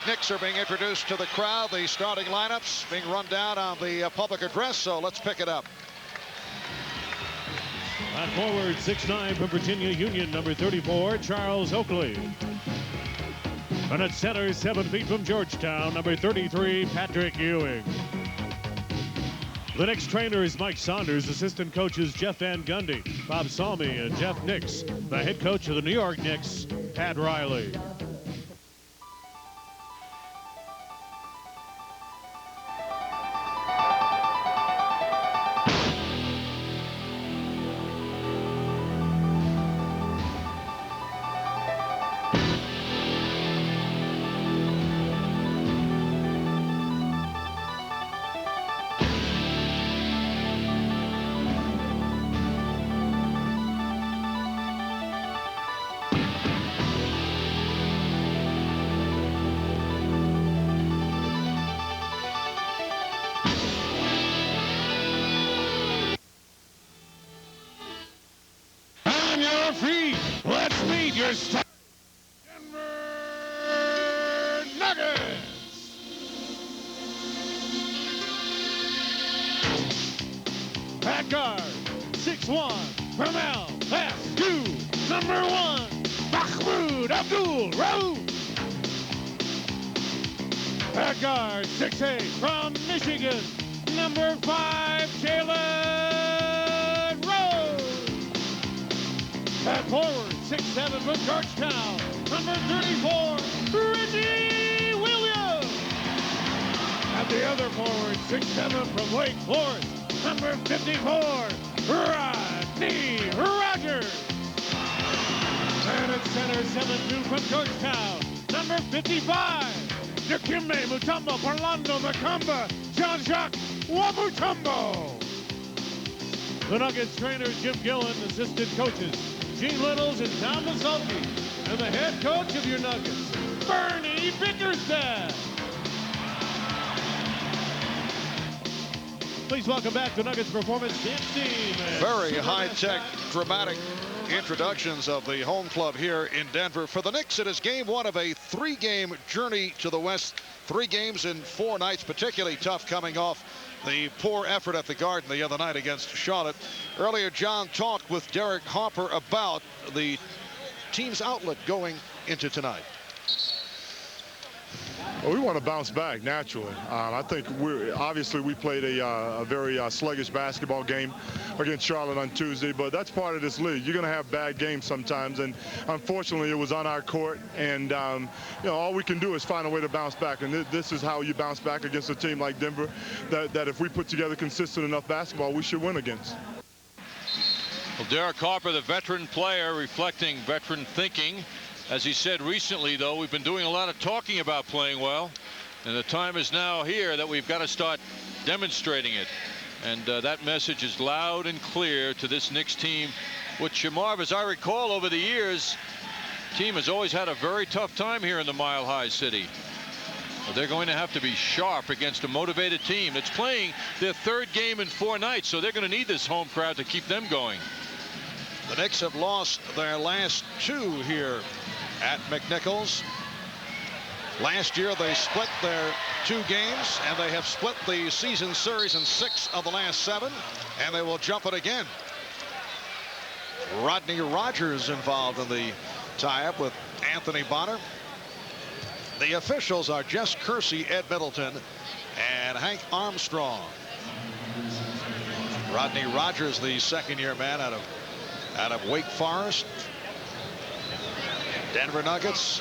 Knicks are being introduced to the crowd. The starting lineups being run down on the public address, so let's pick it up. At forward, 6'9" from Virginia Union, number 34, Charles Oakley. And at center, 7 feet from Georgetown, number 33, Patrick Ewing. The Knicks trainer is Mike Saunders, assistant coaches Jeff Van Gundy, Bob Salmi, and Jeff Knicks. The head coach of the New York Knicks, Pat Riley. Let's meet your Denver Nuggets. At guard, 6'1", from LSU, number 1, Mahmoud Abdul-Rauf. At guard, 6'8", from Michigan, number 5, Jaylen. At forward, 6'7" from Georgetown, number 34, Reggie Williams. At the other forward, 6'7" from Wake Forest, number 54, Rodney Rogers. And at center, 7'2" from Georgetown, number 55, Dikembe Mutombo, Orlando Macumba, Jean-Jacques Wabutombo. The Nuggets trainer, Jim Gillen, assistant coaches, Gene Littles and Tom Masulke, and the head coach of your Nuggets, Bernie Bickerstaff. Please welcome back to Nuggets Performance Dance Team. Very high-tech, dramatic introductions of the home club here in Denver. For the Knicks, it is game 1 of a 3-game journey to the West. 3 games in 4 nights, particularly tough coming off the poor effort at the Garden the other night against Charlotte. Earlier, John talked with Derek Harper about the team's outlook going into tonight. Well, we want to bounce back naturally. I think we played a very sluggish basketball game against Charlotte on Tuesday, but that's part of this league. You're going to have bad games sometimes, and unfortunately it was on our court, and all we can do is find a way to bounce back, and this is how you bounce back against a team like Denver that if we put together consistent enough basketball, we should win against. Well, Derek Harper, the veteran player, reflecting veteran thinking. As he said recently, though, we've been doing a lot of talking about playing well, and the time is now here that we've got to start demonstrating it. And that message is loud and clear to this Knicks team, which, Marv, as I recall over the years, the team has always had a very tough time here in the Mile High City. But they're going to have to be sharp against a motivated team that's playing their 3rd game in 4 nights, so they're going to need this home crowd to keep them going. The Knicks have lost their last 2 here at McNichols. Last year they split their 2 games, and they have split the season series in 6 of the last 7, and they will jump it again. Rodney Rogers involved in the tie-up with Anthony Bonner. The officials are Jess Kersey, Ed Middleton, and Hank Armstrong. Rodney Rogers, the 2nd-year man out of Wake Forest. Denver Nuggets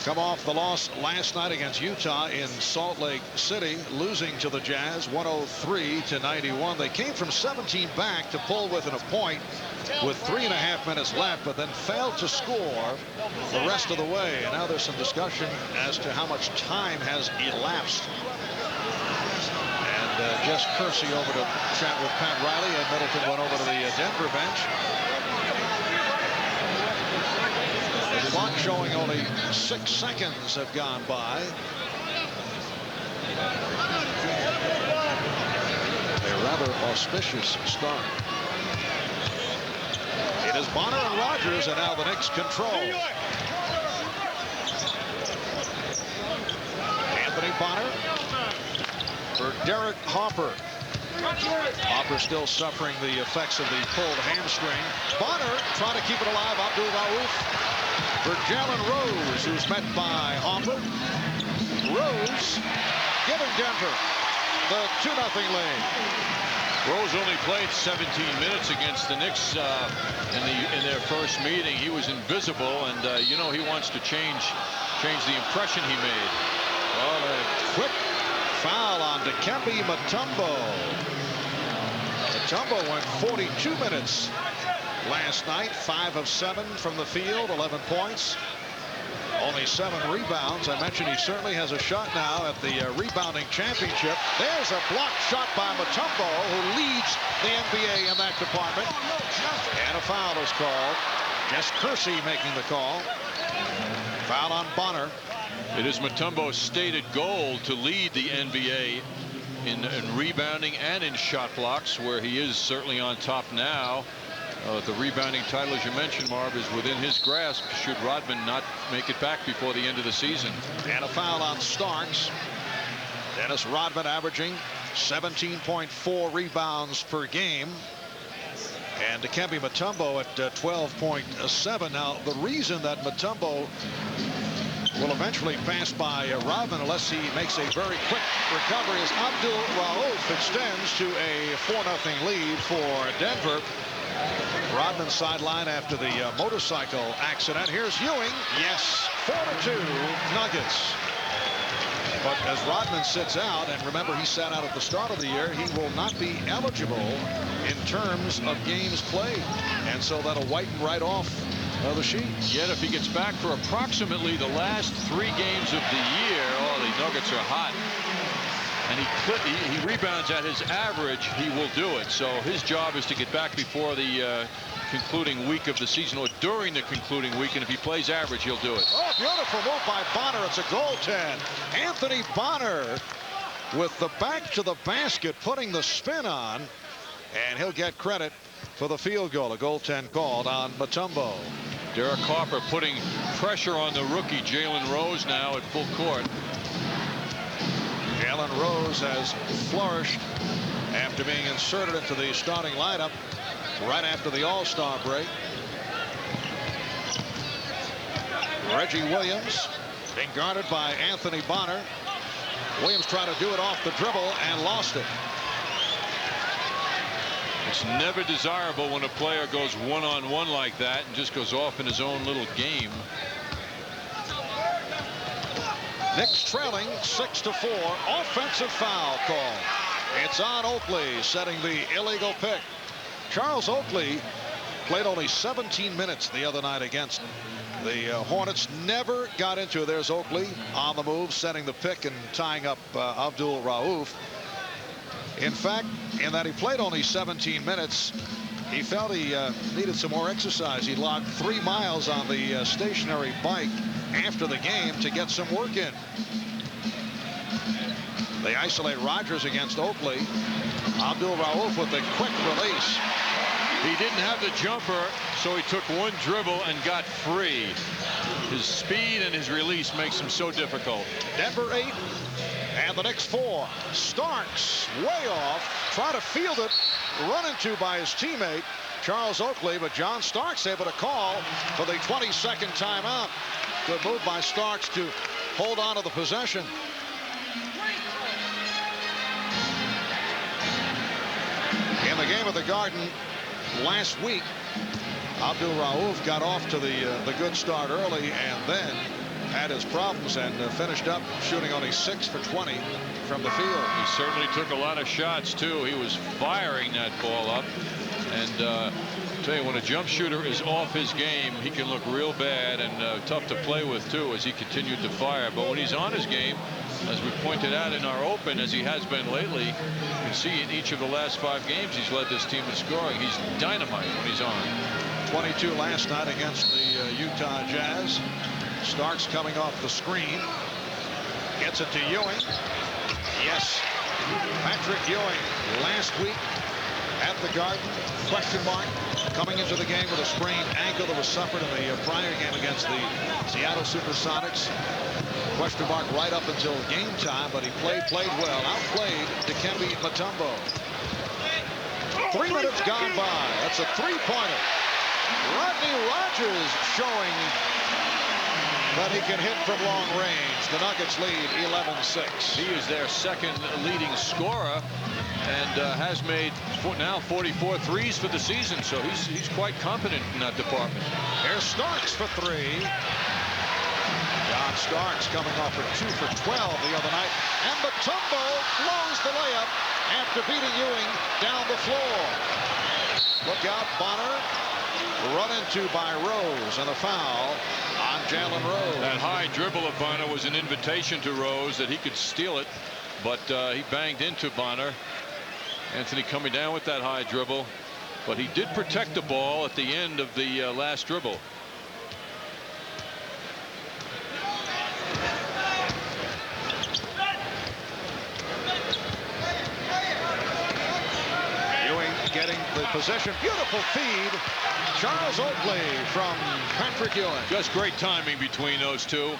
come off the loss last night against Utah in Salt Lake City, losing to the Jazz 103-91. They came from 17 back to pull within a point with 3.5 minutes left, but then failed to score the rest of the way. And now there's some discussion as to how much time has elapsed. And Jess Kersey over to chat with Pat Riley, and Middleton went over to the Denver bench. The clock showing only 6 seconds have gone by. A rather auspicious start. It is Bonner and Rogers, and now the Knicks control. Bonner for Derek Harper. Harper still suffering the effects of the pulled hamstring. Bonner trying to keep it alive. Abdul Rauf for Jaylen Rose, who's met by Harper. Rose giving Denver the 2-0 lead. Rose only played 17 minutes against the Knicks in their first meeting. He was invisible, and you know he wants to change the impression he made. Well, a quick foul on Dikembe Mutombo. Mutombo went 42 minutes last night, 5 of 7 from the field, 11 points. Only 7 rebounds. I mentioned he certainly has a shot now at the rebounding championship. There's a blocked shot by Mutombo, who leads the NBA in that department. And a foul is called. Jess Kersey making the call. Foul on Bonner. It is Mutombo's stated goal to lead the NBA in rebounding and in shot blocks, where he is certainly on top now. The rebounding title, as you mentioned, Marv, is within his grasp should Rodman not make it back before the end of the season. And a foul on Starks. Dennis Rodman averaging 17.4 rebounds per game. And Dikembe Mutombo at 12.7. Now, the reason that Mutombo will eventually pass by Rodman unless he makes a very quick recovery as Abdul Rauf extends to a 4-0 lead for Denver. Rodman sideline after the motorcycle accident. Here's Ewing. Yes, 4-2 Nuggets. But as Rodman sits out, and remember he sat out at the start of the year, he will not be eligible in terms of games played. And so that'll whiten right off the sheet. Yet if he gets back for approximately the last 3 games of the year, oh, the Nuggets are hot. And he rebounds at his average, he will do it. So his job is to get back before the concluding week of the season, or during the concluding week, and if he plays average, he'll do it. Oh, beautiful move by Bonner. It's a goaltend. Anthony Bonner with the back to the basket, putting the spin on, and he'll get credit for the field goal. A goaltend called on Mutombo. Derek Harper putting pressure on the rookie Jaylen Rose now at full court. Jaylen Rose has flourished after being inserted into the starting lineup right after the All-Star break. Reggie Williams being guarded by Anthony Bonner. Williams tried to do it off the dribble and lost it. It's never desirable when a player goes one-on-one like that and just goes off in his own little game. Knicks trailing 6-4. Offensive foul call. It's on Oakley, setting the illegal pick. Charles Oakley played only 17 minutes the other night against the Hornets. Never got into it. There's Oakley on the move, setting the pick and tying up Abdul Rauf. In fact, in that he played only 17 minutes, he felt he needed some more exercise. He logged 3 miles on the stationary bike after the game to get some work in. They isolate Rodgers against Oakley. Abdul Rauf with a quick release. He didn't have the jumper, so he took 1 dribble and got free. His speed and his release makes him so difficult. Denver 8 and the Knicks 4. Starks way off. Try to field it. Run into by his teammate Charles Oakley, but John Starks able to call for the 22nd timeout. Good move by Starks to hold on to the possession. In the game at the Garden last week, Abdul Rauf got off to the good start early and then had his problems and finished up shooting only 6 for 20 from the field. He certainly took a lot of shots too. He was firing that ball up, and tell you, when a jump shooter is off his game, he can look real bad and tough to play with too, as he continued to fire. But when he's on his game, as we pointed out in our open, as he has been lately, you can see in each of the last 5 games he's led this team in scoring. He's dynamite when he's on. 22 last night against the Utah Jazz. Starks coming off the screen. Gets it to Ewing. Yes. Patrick Ewing last week at the Garden. Question mark. Coming into the game with a sprained ankle that was suffered in the prior game against the Seattle Supersonics. Question mark right up until game time, but he played well. Outplayed Dikembe Mutombo. 3 minutes gone by. That's a three-pointer. Rodney Rogers showing that he can hit from long range. The Nuggets lead 11-6. He is their second leading scorer and has made now 44 threes for the season, so he's quite competent in that department. Here's Starks for three. John Starks coming off a 2 for 12 the other night. And Mutombo blows the layup after beating Ewing down the floor. Look out, Bonner. Run into by Rose, and a foul on Jaylen Rose. That high dribble of Bonner was an invitation to Rose that he could steal it, but he banged into Bonner. Anthony coming down with that high dribble, but he did protect the ball at the end of the last dribble. Ewing getting the possession. Beautiful feed. Charles Oakley from Patrick Ewing. Just great timing between those two.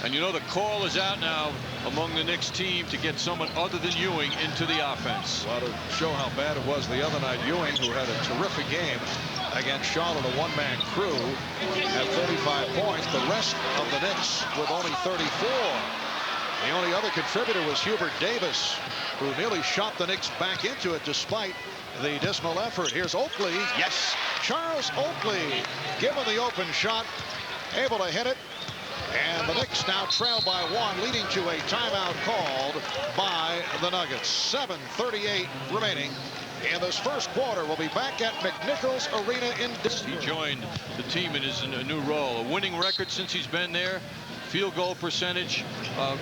And you know the call is out now among the Knicks team to get someone other than Ewing into the offense. Well, to show how bad it was the other night, Ewing, who had a terrific game against Charlotte, a one-man crew, had 35 points. The rest of the Knicks with only 34. The only other contributor was Hubert Davis, who nearly shot the Knicks back into it despite the dismal effort. Here's Oakley. Yes, Charles Oakley given the open shot, able to hit it. And the Knicks now trail by one, leading to a timeout called by the Nuggets. 7:38 remaining in this first quarter. We'll be back at McNichols Arena in Denver. He joined the team in his new role. A winning record since he's been there. Field goal percentage of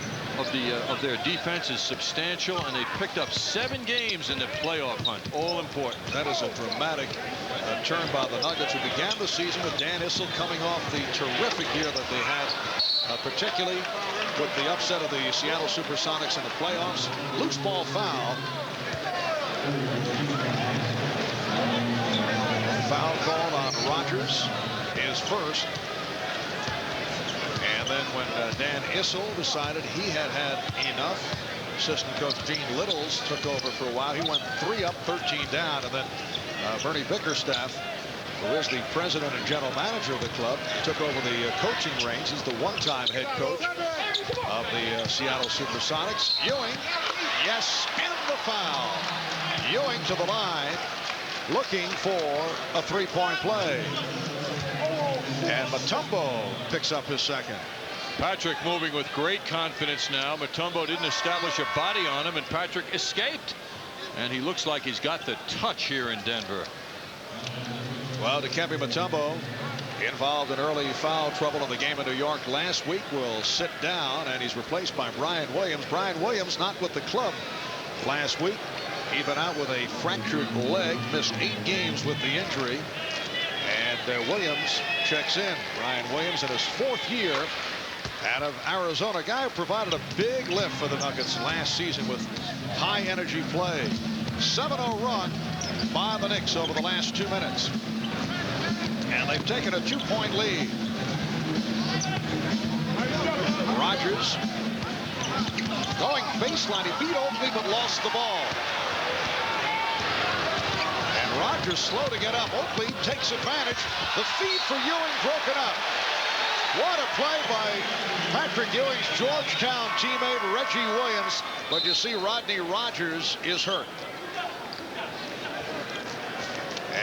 their defense is substantial, and they picked up 7 games in the playoff hunt. All important. That is a dramatic turn by the Nuggets, who began the season with Dan Issel coming off the terrific year that they had, particularly with the upset of the Seattle Supersonics in the playoffs. Loose ball foul. Foul called on Rogers, his first. And then when Dan Issel decided he had enough, assistant coach Gene Littles took over for a while. He went 3 up, 13 down, and then Bernie Bickerstaff, who is the president and general manager of the club, took over the coaching reins. He's the one-time head coach of the Seattle Supersonics. Ewing, yes, and the foul. Ewing to the line, looking for a three-point play. And Mutombo picks up his second. Patrick moving with great confidence now. Mutombo didn't establish a body on him, and Patrick escaped. And he looks like he's got the touch here in Denver. Well, Dikembe Mutombo, involved in early foul trouble in the game in New York last week, will sit down, and he's replaced by Brian Williams. Brian Williams not with the club last week. He'd been out with a fractured leg, missed 8 games with the injury. And Williams checks in. Brian Williams in his 4th year out of Arizona. Guy who provided a big lift for the Nuggets last season with high energy play. 7-0 run by the Knicks over the last 2 minutes. And they've taken a 2-point lead. Rogers going baseline. He beat Oakley but lost the ball. Rogers slow to get up. Oakley takes advantage. The feed for Ewing broken up. What a play by Patrick Ewing's Georgetown teammate Reggie Williams. But you see Rodney Rogers is hurt.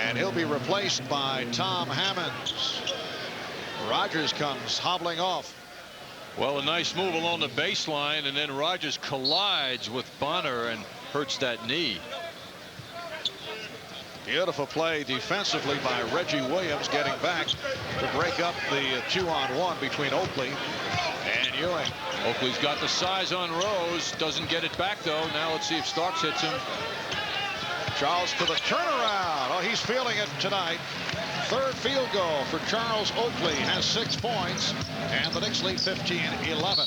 And he'll be replaced by Tom Hammonds. Rogers comes hobbling off. Well, a nice move along the baseline, and then Rogers collides with Bonner and hurts that knee. Beautiful play defensively by Reggie Williams, getting back to break up the 2-on-1 between Oakley and Ewing. Oakley's got the size on Rose, doesn't get it back though. Now let's see if Starks hits him. Charles to the turnaround. Oh, he's feeling it tonight. 3rd field goal for Charles Oakley, has 6 points, and the Knicks lead 15-11.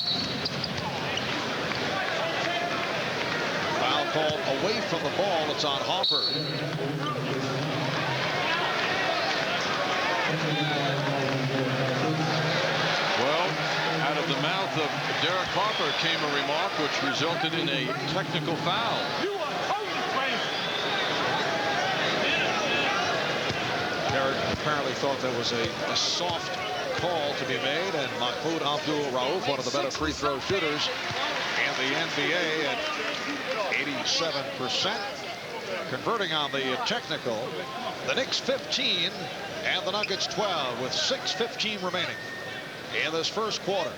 Foul called away from the ball. It's on Hoffer. Well, out of the mouth mouth of Derek Harper came a remark which resulted in a technical foul. Derek apparently thought there was a soft call to be made, and Mahmoud Abdul-Rauf, one of the better free throw shooters in the NBA at 87%, converting on the technical. The Knicks 15 and the Nuggets 12 with 6:15 remaining in this first quarter.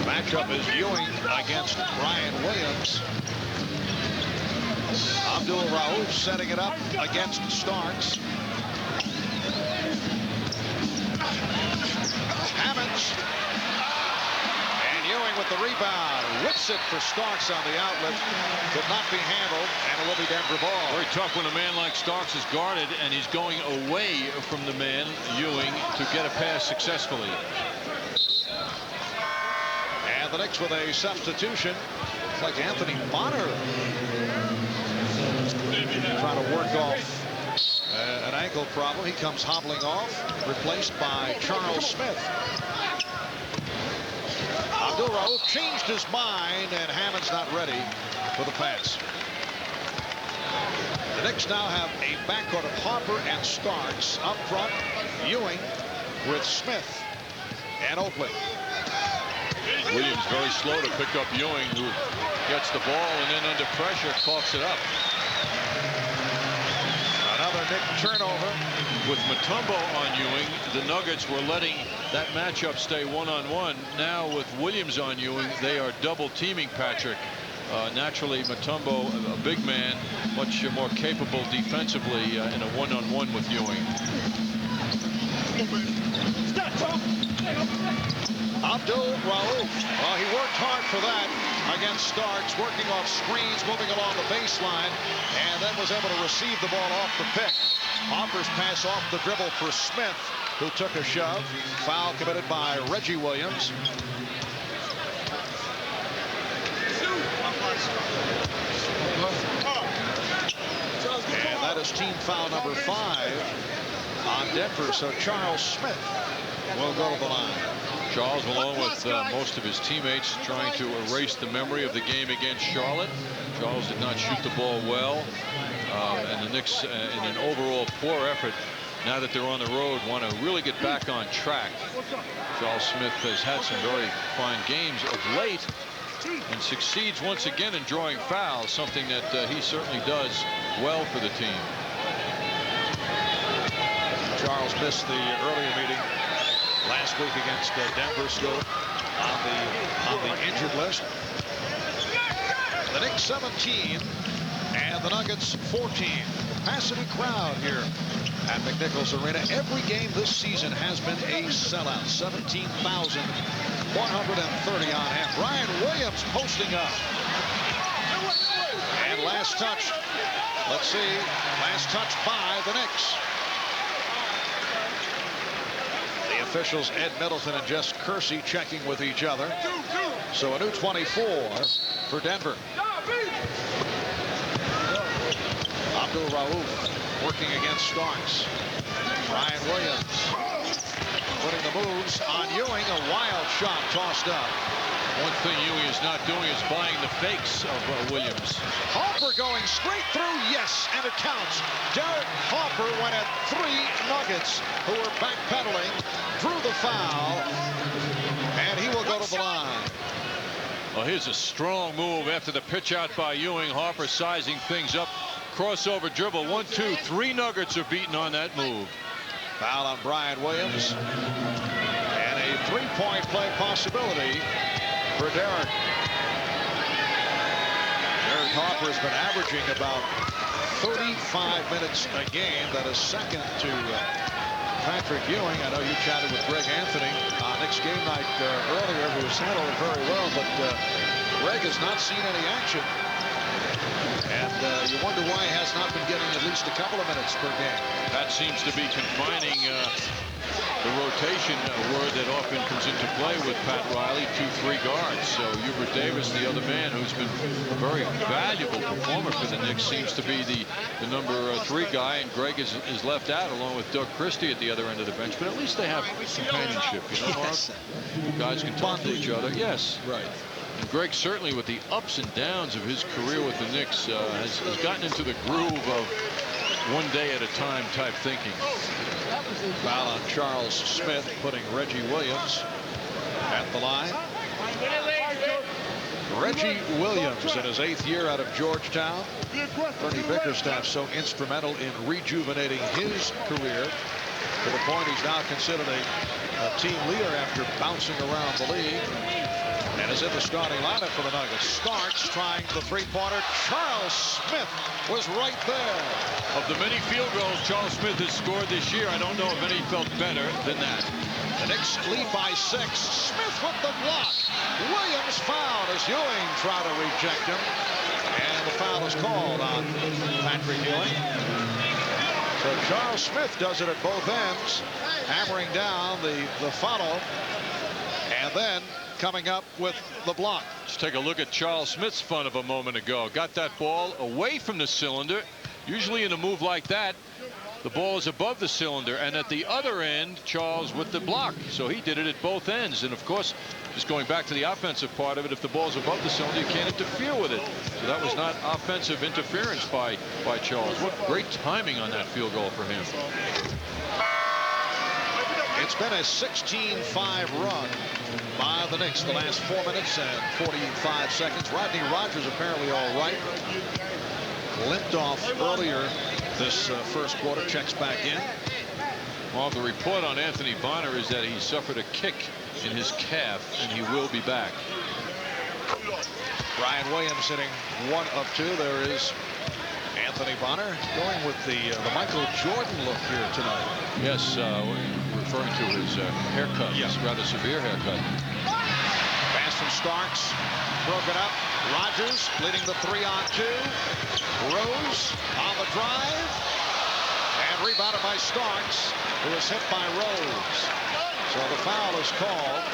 Matchup is Ewing against Brian Williams. Abdul-Rauf setting it up against Starks. Hammonds. And Ewing with the rebound. Whips it for Starks on the outlet. Could not be handled, and it will be Denver ball. Very tough when a man like Starks is guarded and he's going away from the man, Ewing, to get a pass successfully. And the Knicks with a substitution. It's like Anthony Bonner trying to work off an ankle problem. He comes hobbling off, replaced by Charles Smith. Abdul-Rauf changed his mind, and Hammond's not ready for the pass. The Knicks now have a backcourt of Harper and Starks. Up front, Ewing with Smith and Oakley. Williams very slow to pick up Ewing, who gets the ball and then under pressure coughs it up. Another Knick turnover. With Mutombo on Ewing, the Nuggets were letting that matchup stay one-on-one. Now with Williams on Ewing, they are double teaming Patrick. Naturally, Mutombo, a big man, much more capable defensively in a one-on-one with Ewing. Abdul-Rauf. Well, he worked hard for that against Starks, working off screens, moving along the baseline, and then was able to receive the ball off the pick. Harper's pass off the dribble for Smith, who took a shove. Foul committed by Reggie Williams. And that is team foul number 5 on Denver. So Charles Smith will go to the line. Charles, along with most of his teammates, trying to erase the memory of the game against Charlotte. Charles did not shoot the ball well. And the Knicks, in an overall poor effort, now that they're on the road, want to really get back on track. Charles Smith has had some very fine games of late and succeeds once again in drawing fouls, something that he certainly does well for the team. Charles missed the earlier meeting last week against Denver, still on the injured list. The Knicks 17 and the Nuggets 14. Capacity crowd here at McNichols Arena. Every game this season has been a sellout. 17,130 on hand. Brian Williams posting up. And last touch. Let's see. Last touch by the Knicks. The officials, Ed Middleton and Jess Kersey, checking with each other. So a new 24 for Denver. Abdul-Rauf working against Starks. Brian Williams putting the moves on Ewing. A wild shot tossed up. One thing Ewing is not doing is buying the fakes of Williams. Harper going straight through. Yes, and it counts. Derek Harper went at 3 Nuggets who were backpedaling, drew the foul, and he will go to the line. Well, here's a strong move after the pitch out by Ewing. Harper sizing things up. Crossover dribble. 1, 2, 3 Nuggets are beaten on that move. Foul on Brian Williams. And a 3-point play possibility for Derek. Derek Harper has been averaging about 35 minutes a game. That is second to Patrick Ewing. I know you chatted with Greg Anthony on Knicks game night earlier, who has handled it very well, but Greg has not seen any action. And you wonder why he has not been getting at least a couple of minutes per game. That seems to be confining the rotation word that often comes into play with Pat Riley, 2-3 guards. So Hubert Davis, the other man who's been a very valuable performer for the Knicks, seems to be the number 3 guy, and Greg is left out along with Doug Christie at the other end of the bench. But at least they have companionship, you know, Mark? Yes. Guys can talk to each other. Yes. Right. And Greg, certainly with the ups and downs of his career with the Knicks, has gotten into the groove of one day at a time type thinking. Foul on Charles Smith, putting Reggie Williams at the line. Reggie Williams in his 8th year out of Georgetown. Bernie Bickerstaff so instrumental in rejuvenating his career to the point he's now considered a team leader after bouncing around the league. And is in the starting lineup for the Nuggets. Starks trying the three-pointer. Charles Smith was right there. Of the many field goals Charles Smith has scored this year, I don't know if any felt better than that. The Knicks lead by 6. Smith with the block. Williams fouled as Ewing tried to reject him. And the foul is called on Patrick Ewing. So Charles Smith does it at both ends, hammering down the follow. And then coming up with the block. Let's take a look at Charles Smith's fun of a moment ago. Got that ball away from the cylinder. Usually in a move like that, the ball is above the cylinder, and at the other end, Charles with the block. So he did it at both ends. And of course, just going back to the offensive part of it, if the ball's above the cylinder, you can't interfere with it. So that was not offensive interference by Charles. What great timing on that field goal for him. It's been a 16-5 run by the Knicks the last 4 minutes and 45 seconds. Rodney Rogers apparently all right. Limped off earlier this first quarter. Checks back in. Well, the report on Anthony Bonner is that he suffered a kick in his calf, and he will be back. Brian Williams hitting 1 of 2. There is Anthony Bonner going with the Michael Jordan look here tonight. Yes, referring to his haircut, his rather severe haircut. Pass from Starks, broken up. Rogers leading the 3-on-2. Rose on the drive, and rebounded by Starks, who was hit by Rose. So the foul is called,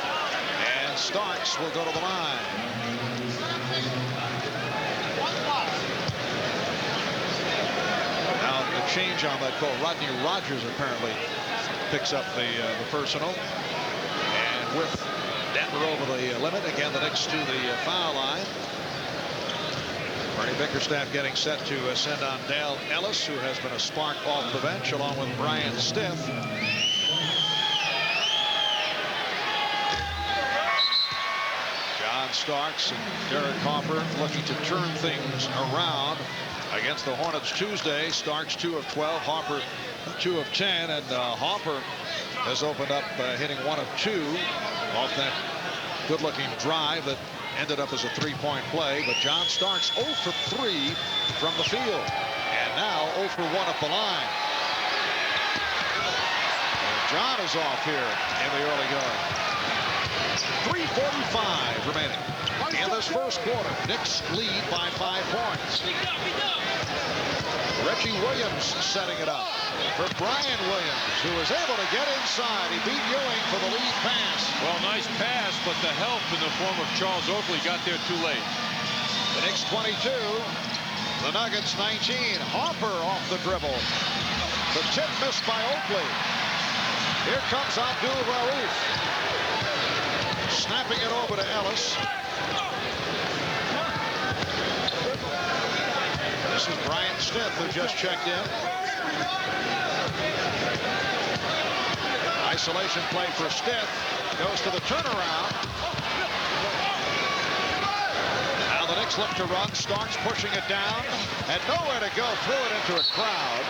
and Starks will go to the line. Now the change on that call. Rodney Rogers apparently picks up the personal, and with Denver over the limit again, the Knicks to the foul line. Bernie Bickerstaff getting set to send on Dale Ellis, who has been a spark off the bench, along with Brian Stith. John Starks and Derek Harper looking to turn things around against the Hornets Tuesday. Starks 2 of 12, Harper 2 of 10, and Harper has opened up hitting 1 of 2 off that good-looking drive that ended up as a 3-point play. But John Starks 0 for 3 from the field, and now 0 for 1 at the line. And John is off here in the early going. 3:45 remaining in this first quarter. Knicks lead by 5 points. Reggie Williams setting it up for Brian Williams, who was able to get inside. He beat Ewing for the lead pass. Well, nice pass, but the help in the form of Charles Oakley got there too late. The Knicks 22, the Nuggets 19. Harper off the dribble. The tip missed by Oakley. Here comes Abdul Rauf, snapping it over to Ellis. This is Brian Stith, who just checked in. Isolation play for Stith. Goes to the turnaround. Now the Knicks look to run. Starks pushing it down. Had nowhere to go. Threw it into a crowd.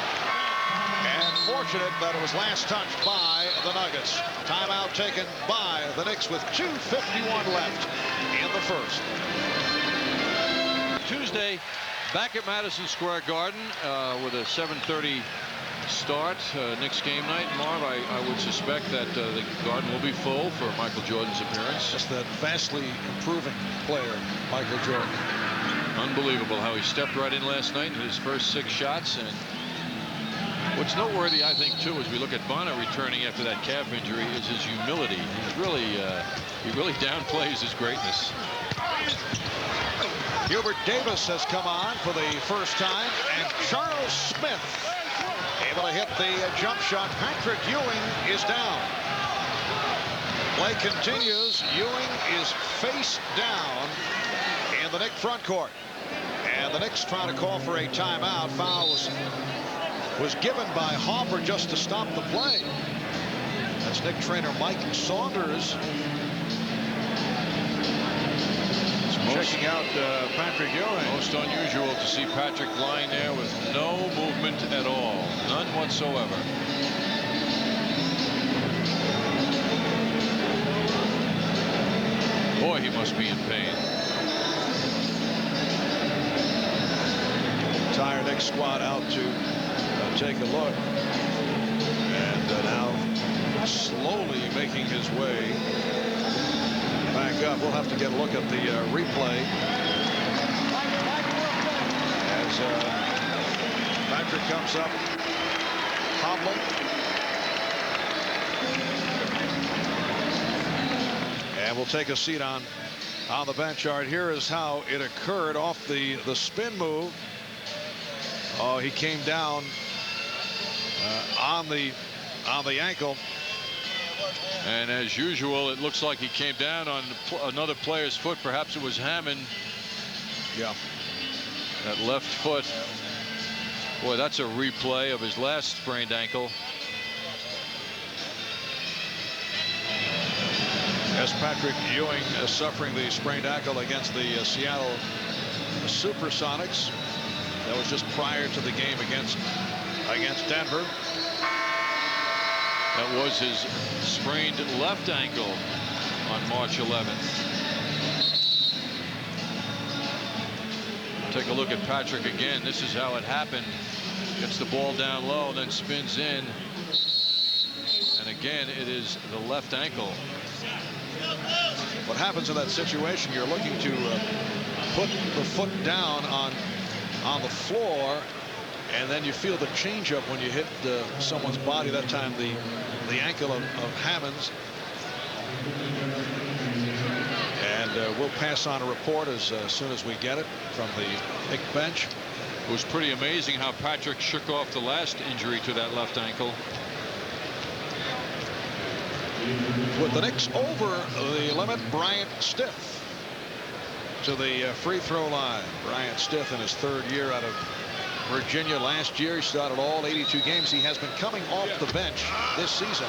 And fortunate that it was last touched by the Nuggets. Timeout taken by the Knicks with 2:51 left in the first. Tuesday, back at Madison Square Garden with a 7:30 start. Knicks game night. Marv, I would suspect that the Garden will be full for Michael Jordan's appearance. Just that vastly improving player, Michael Jordan. Unbelievable how he stepped right in last night in his first 6 shots and What's noteworthy, I think, too, as we look at Bonner returning after that calf injury, is his humility. He really downplays his greatness. Hubert Davis has come on for the first time, and Charles Smith able to hit the jump shot. Patrick Ewing is down. Play continues. Ewing is face down in the Knicks front court. And the Knicks trying to call for a timeout. Foul was given by Hopper just to stop the play. That's Knicks trainer Mike Saunders checking out Patrick Ewing. Most unusual to see Patrick lying there with no movement at all. None whatsoever. Boy, he must be in pain. Entire Knicks squad out to take a look. And now slowly making his way back up. We'll have to get a look at the replay as Patrick comes up hobbling. And we'll take a seat on the bench. All right, here is how it occurred off the spin move. Oh, he came down on the ankle. And as usual, it looks like he came down on another player's foot. Perhaps it was Hammond. Yeah. That left foot. Boy, that's a replay of his last sprained ankle. As Patrick Ewing is suffering the sprained ankle against the Seattle Supersonics. That was just prior to the game against Denver. That was his sprained left ankle on March 11th. Take a look at Patrick again. This is how it happened. Gets the ball down low, then spins in. And again, it is the left ankle. What happens in that situation, you're looking to put the foot down on the floor, and then you feel the changeup when you hit someone's body. That time the ankle of Hammond's. And we'll pass on a report as soon as we get it from the Knicks bench. It was pretty amazing how Patrick shook off the last injury to that left ankle. With the Knicks over the limit, Bryant Stith to the free throw line. Bryant Stith in his third year out of Virginia. Last year he started all 82 games. He has been coming off the bench this season.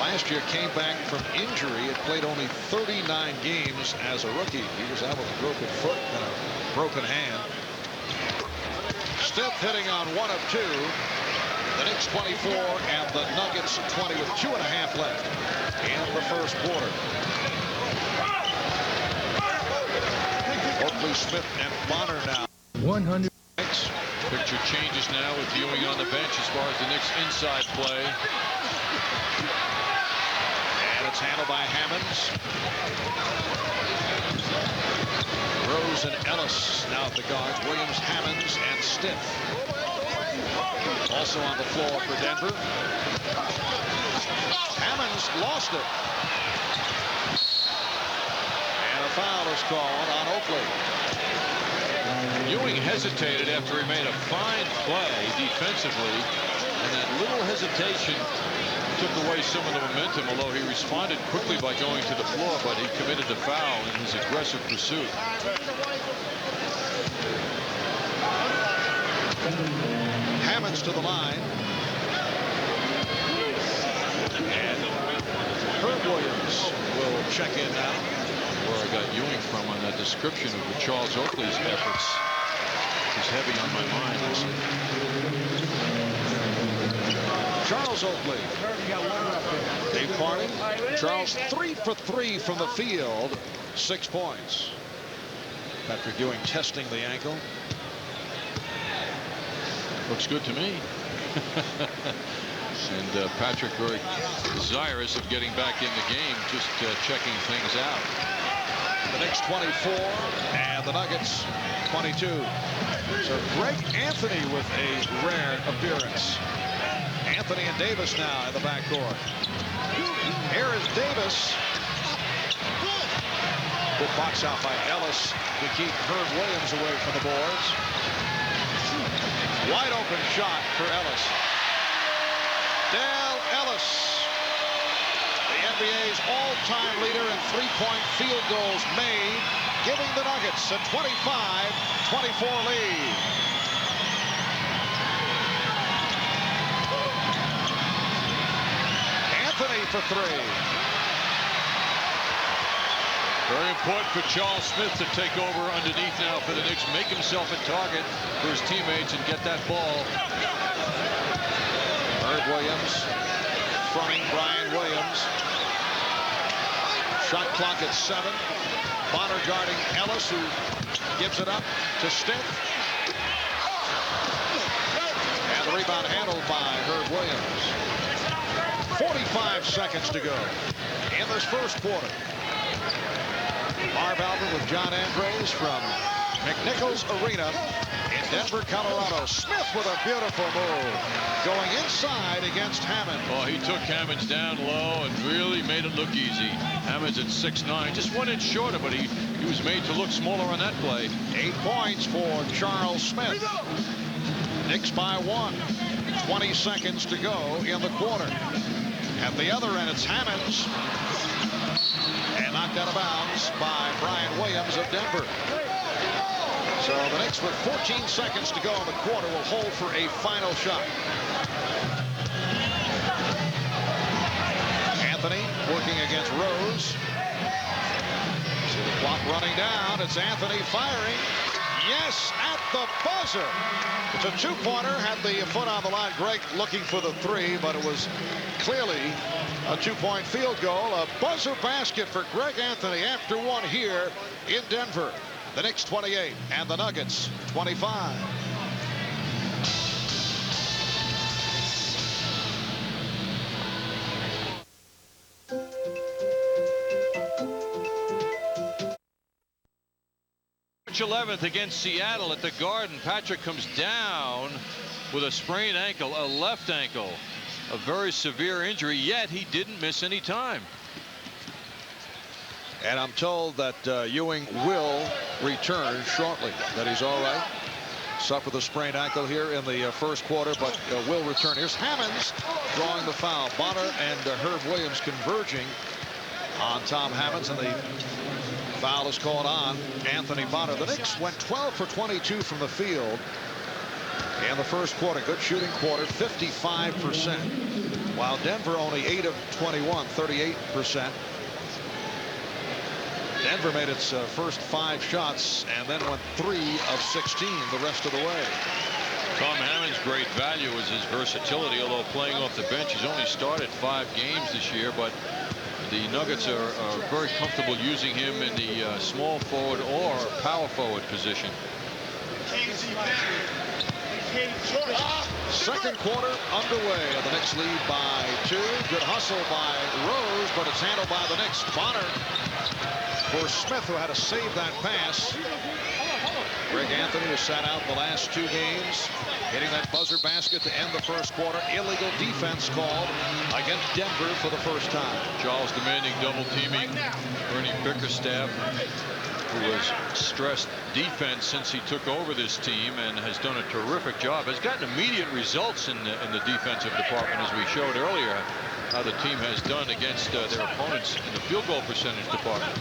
Last year came back from injury. Had played only 39 games as a rookie. He was out with a broken foot and a broken hand. Stith hitting on 1 of 2. The Knicks 24 and the Nuggets 20 with 2.5 left in the first quarter. Oakley, Smith, and Bonner now. 100. Picture changes now with Ewing on the bench as far as the Knicks inside play. And it's handled by Hammonds. Rose and Ellis now at the guards. Williams, Hammonds, and Stith. Also on the floor for Denver. Hammonds lost it. And a foul is called on Oakley. Ewing hesitated after he made a fine play defensively, and that little hesitation took away some of the momentum, although he responded quickly by going to the floor, but he committed the foul in his aggressive pursuit. Hammonds to the line. And Herb Williams will check in now. Where I got Ewing from on that description of Charles Oakley's efforts is heavy on my mind. Charles Oakley. Dave Parning. Charles 3 for 3 from the field. 6 points. Patrick Ewing testing the ankle. Looks good to me. And Patrick very desirous of getting back in the game, just checking things out. The Knicks 24 and the Nuggets 22. So Greg Anthony with a rare appearance. Anthony and Davis now in the backcourt. Here is Davis. Good box out by Ellis to keep Herb Williams away from the boards. Wide open shot for Ellis. Dale Ellis, the NBA's all-time leader in three-point field goals made, giving the Nuggets a 25-24 lead. Anthony for three. Very important for Charles Smith to take over underneath now for the Knicks, make himself a target for his teammates and get that ball. Herb Williams fronting Brian Williams. Shot clock at 7. Bonner guarding Ellis, who gives it up to Stiff. And the rebound handled by Herb Williams. 45 seconds to go in this first quarter. Marv Albert with John Andres from McNichols Arena in Denver, Colorado. Smith with a beautiful move, going inside against Hammond. Oh, he took Hammonds down low and really made it look easy. Hammond's at 6'9", just 1 inch shorter, but he was made to look smaller on that play. 8 points for Charles Smith. Knicks by 1. 20 seconds to go in the quarter. At the other end, it's Hammonds. And knocked out of bounds by Brian Williams of Denver. So the Knicks, with 14 seconds to go in the quarter, will hold for a final shot. Anthony working against Rose. See the clock running down. It's Anthony firing. Yes, at the buzzer. It's a two-pointer. Had the foot on the line. Greg looking for the 3, but it was clearly a 2-point field goal. A buzzer basket for Greg Anthony after 1 here in Denver. The Knicks 28 and the Nuggets 25. March 11th against Seattle at the Garden. Patrick comes down with a sprained ankle, a left ankle. A very severe injury, yet he didn't miss any time. And I'm told that Ewing will return shortly, that he's all right. Suffered the sprained ankle here in the first quarter, but will return. Here's Hammonds drawing the foul. Bonner and Herb Williams converging on Tom Hammonds, and the foul is called on Anthony Bonner. The Knicks went 12 for 22 from the field in the first quarter. Good shooting quarter, 55%. While Denver only 8 of 21, 38%. Denver made its first 5 shots and then went 3 of 16 the rest of the way. Tom Hammond's great value is his versatility, although playing off the bench. He's only started 5 games this year, but the Nuggets are very comfortable using him in the small forward or power forward position. Second quarter underway. The Knicks lead by 2. Good hustle by Rose, but it's handled by the Knicks. Bonner for Smith, who had to save that pass. Greg Anthony has sat out the last 2 games, hitting that buzzer basket to end the first quarter. Illegal defense called against Denver for the first time. Charles demanding double teaming. Bernie Bickerstaff, who has stressed defense since he took over this team and has done a terrific job, has gotten immediate results in the defensive department, as we showed earlier how the team has done against their opponents in the field goal percentage department.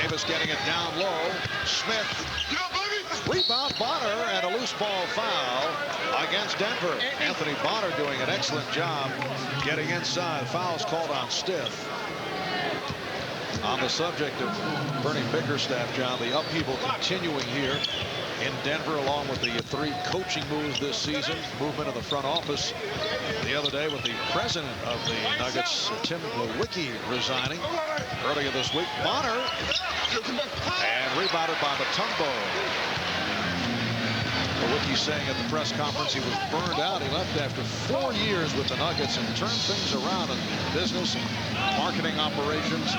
Davis getting it down low. Smith. Rebound Bonner, and a loose ball foul against Denver. Anthony Bonner doing an excellent job getting inside. Fouls called on Stiff. On the subject of Bernie Bickerstaff, John, the upheaval continuing here in Denver, along with the 3 coaching moves this season. Movement of the front office the other day with the president of the Nuggets, Tim Lewicki, resigning earlier this week. Bonner, and rebounded by Mutombo. what he's saying at the press conference, he was burned out. He left after 4 years with the Nuggets and turned things around in business and marketing operations.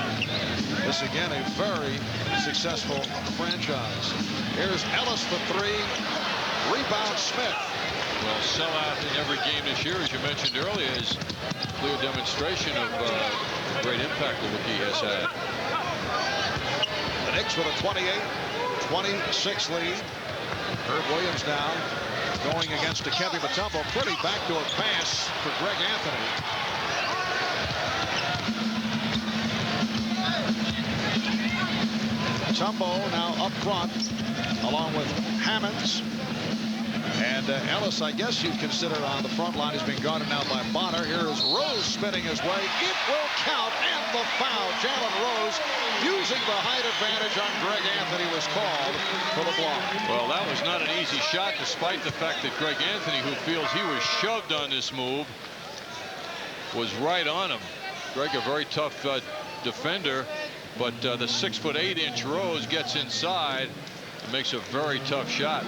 This again a very successful franchise. Here's Ellis for three. Rebound Smith. Well, sellout in every game this year, as you mentioned earlier, is a clear demonstration of great impact the rookie has had. The Knicks with a 28-26 lead. Herb Williams now going against Dikembe Mutombo. Pretty backdoor pass for Greg Anthony. Mutombo now up front along with Hammonds. And Ellis, I guess you'd consider on the front line. He's being guarded now by Bonner. Here is Rose spinning his way. It will count, and the foul. Jaylen Rose using the height advantage on Greg Anthony was called for the block. Well, that was not an easy shot, despite the fact that Greg Anthony, who feels he was shoved on this move, was right on him. Greg, a very tough defender, but the 6'8" Rose gets inside and makes a very tough shot.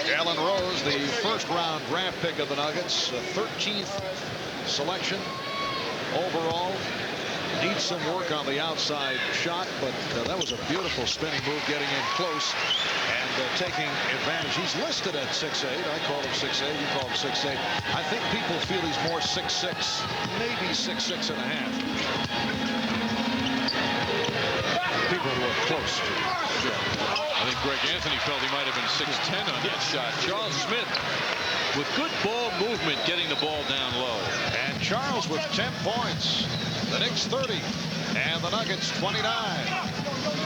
Jaylen Rose, the first-round draft pick of the Nuggets, 13th selection overall. Needs some work on the outside shot, but that was a beautiful spinning move, getting in close and taking advantage. He's listed at 6'8". I call him 6'8". You call him 6'8". I think people feel he's more 6'6", maybe 6'6 and a half. People who are close to Jaylen. I think Greg Anthony felt he might have been 6'10 on that shot. Charles Smith with good ball movement, getting the ball down low. And Charles with 10 points. The Knicks 30 and the Nuggets 29.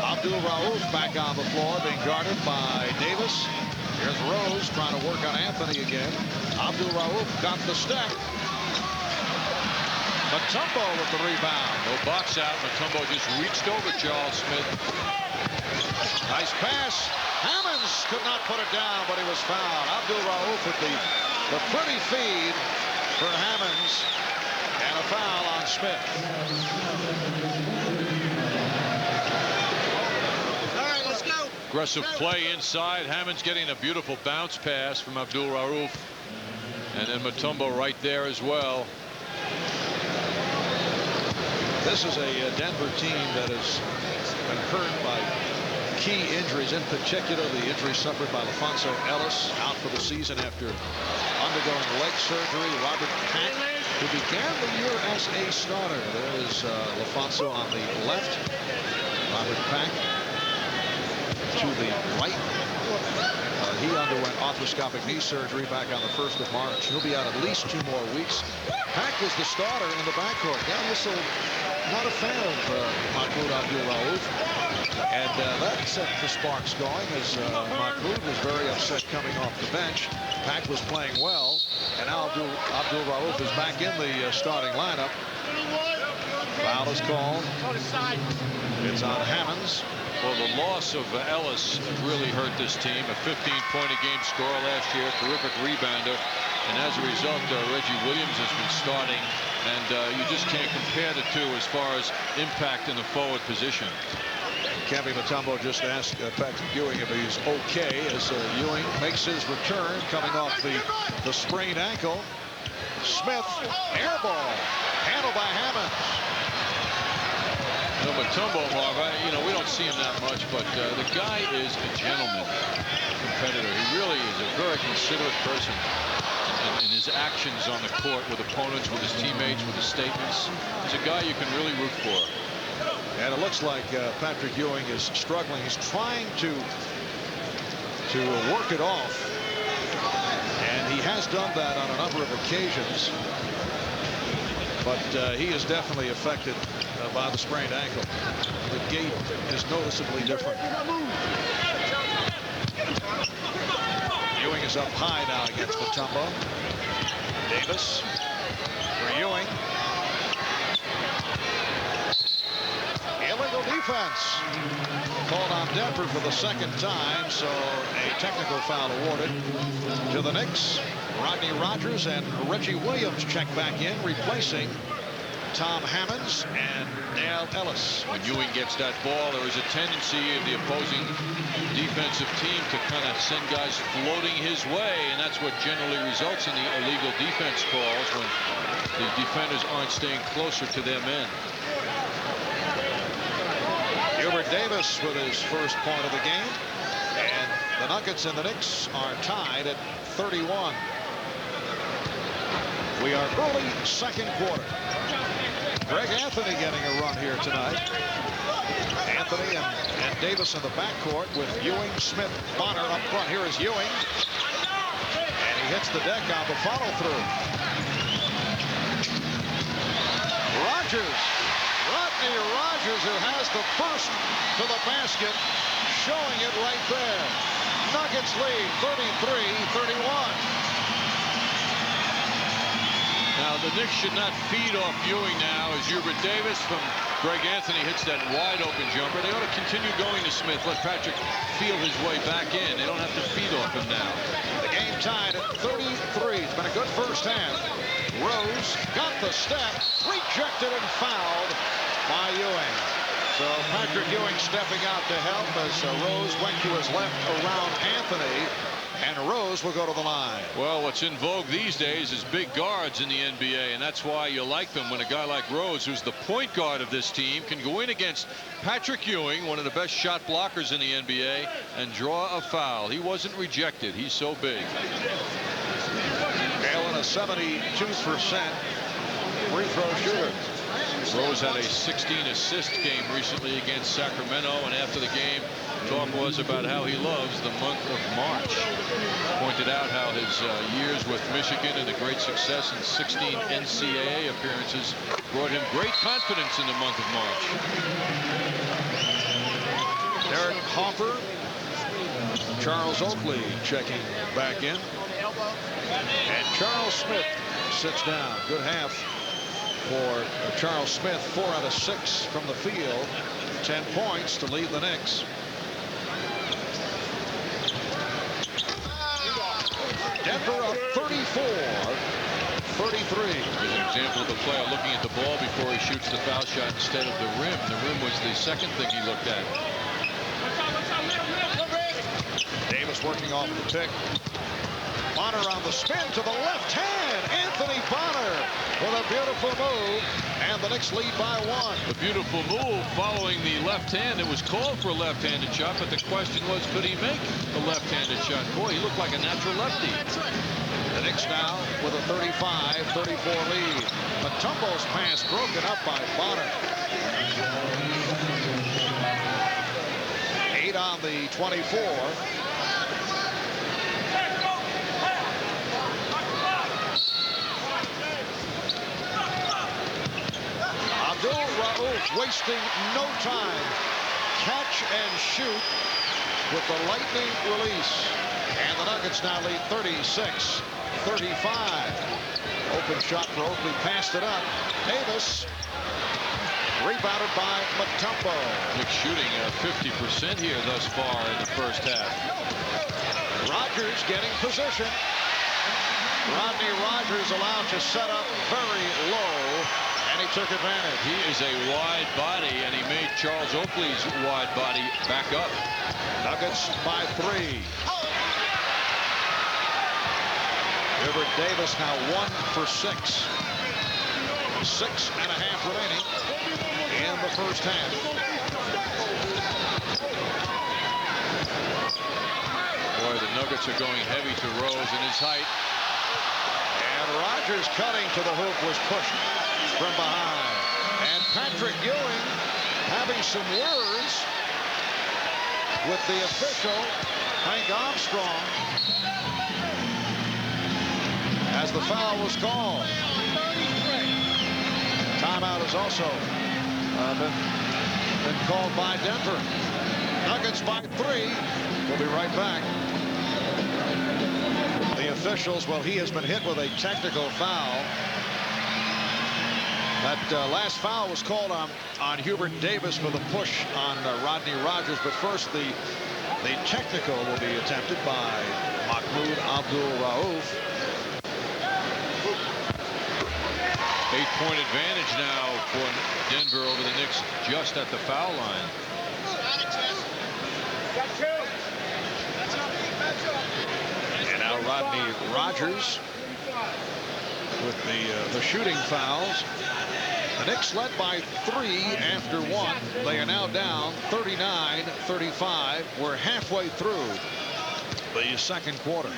Abdul Rauf back on the floor, being guarded by Davis. Here's Rose trying to work on Anthony again. Abdul Rauf got the step. Mutombo with the rebound. No box out. Mutombo just reached over Charles Smith. Nice pass. Hammonds could not put it down, but he was fouled. Abdul Rauf with the pretty feed for Hammonds. And a foul on Smith. All right, let's go. Aggressive play inside. Hammonds getting a beautiful bounce pass from Abdul Rauf. And then Mutombo right there as well. This is a Denver team that has been hurt by key injuries, in particular the injury suffered by LaFonso Ellis, out for the season after undergoing leg surgery. Robert Pack, who began the year as a starter. There is LaFonso on the left. Robert Pack to the right. He underwent arthroscopic knee surgery back on the 1st of March. He'll be out at least 2 more weeks. Pack was the starter in the backcourt. Dan Whistle, not a fan of Mahmoud Abdul Rauf. And that set the sparks going, as Mahmoud was very upset coming off the bench. Pack was playing well, and now Abdul Rauf is back in the starting lineup. Foul is called. It's on Hammonds. Well, the loss of Ellis really hurt this team. A 15-point-a-game scorer last year, terrific rebounder. And as a result, Reggie Williams has been starting. And you just can't compare the two as far as impact in the forward position. Dikembe Mutombo just asked Patrick Ewing if he's okay, as Ewing makes his return coming off the sprained ankle. Smith, air ball, handled by Hammonds. You know, Mutombo, Marv, we don't see him that much, but the guy is a gentleman competitor. He really is a very considerate person in his actions on the court with opponents, with his teammates, with his statements. He's a guy you can really root for. And it looks like Patrick Ewing is struggling. He's trying to work it off. And he has done that on a number of occasions. But he is definitely affected by the sprained ankle. The gait is noticeably different. Ewing is up high now against Mutombo. Davis for Ewing. Illegal defense called on Denver for the 2nd time, so a technical foul awarded to the Knicks. Rodney Rogers and Reggie Williams check back in, replacing Tom Hammonds and Dale Ellis. When Ewing gets that ball, there is a tendency of the opposing defensive team to kind of send guys floating his way, and that's what generally results in the illegal defense calls when the defenders aren't staying closer to their men. Hubert Davis with his first point of the game, and the Nuggets and the Knicks are tied at 31. We are early second quarter. Greg Anthony getting a run here tonight. Anthony and Davis in the backcourt with Ewing, Smith, Bonner up front. Here is Ewing. And he hits the deck on the follow-through. Rodney Rogers, who has the first to the basket, showing it right there. Nuggets lead 33-31. Now, the Knicks should not feed off Ewing now as Hubert Davis from Greg Anthony hits that wide-open jumper. They ought to continue going to Smith. Let Patrick feel his way back in. They don't have to feed off him now. The game tied at 33. It's been a good first half. Rose got the step, rejected and fouled by Ewing. So Patrick Ewing stepping out to help as Rose went to his left around Anthony. And Rose will go to the line. Well, what's in vogue these days is big guards in the NBA, and that's why you like them when a guy like Rose, who's the point guard of this team, can go in against Patrick Ewing, one of the best shot blockers in the NBA, and draw a foul. He wasn't rejected. He's so big. Jaylen, a 72% free throw shooter. Rose had a 16-assist game recently against Sacramento, and after the game, talk was about how he loves the month of March. Pointed out how his years with Michigan and the great success in 16 NCAA appearances brought him great confidence in the month of March. Derek Hoffer, Charles Oakley checking back in. And Charles Smith sits down. Good half for Charles Smith. 4 out of 6 from the field. 10 points to lead the Knicks. Denver up 34-33. Here's an example of the player looking at the ball before he shoots the foul shot instead of the rim. The rim was the second thing he looked at. Davis working off the pick. Bonner on the spin to the left hand. Anthony Bonner with a beautiful move. And the Knicks lead by 1. The beautiful move following the left hand. It was called for a left-handed shot, but the question was, could he make a left-handed shot? Boy, he looked like a natural lefty. The Knicks now with a 35-34 lead. Matumbo's pass broken up by Bonner. 8 on the 24. Raouf wasting no time. Catch and shoot with the lightning release. And the Nuggets now lead 36-35. Open shot for Oakley. Passed it up. Davis rebounded by Mutombo. Knicks shooting 50% here thus far in the first half. Rogers getting position. Rodney Rogers allowed to set up very low. And he took advantage. He is a wide body, and he made Charles Oakley's wide body back up. Nuggets by 3. Hubert Davis now 1 for 6. 6.5 remaining in the first half. Boy, the Nuggets are going heavy to Rose in his height. And Rogers cutting to the hoop was pushed from behind. And Patrick Ewing having some words with the official, Hank Armstrong, as the foul was called. Timeout has also been called by Denver. Nuggets by 3. We'll be right back. The officials, well, he has been hit with a technical foul. That last foul was called on Hubert Davis for the push on Rodney Rogers. But first, the technical will be attempted by Mahmoud Abdul-Rauf. point advantage now for Denver over the Knicks just at the foul line. And now Rodney Rogers with the shooting fouls. The Knicks led by 3 after 1. They are now down 39-35. We're halfway through the second quarter.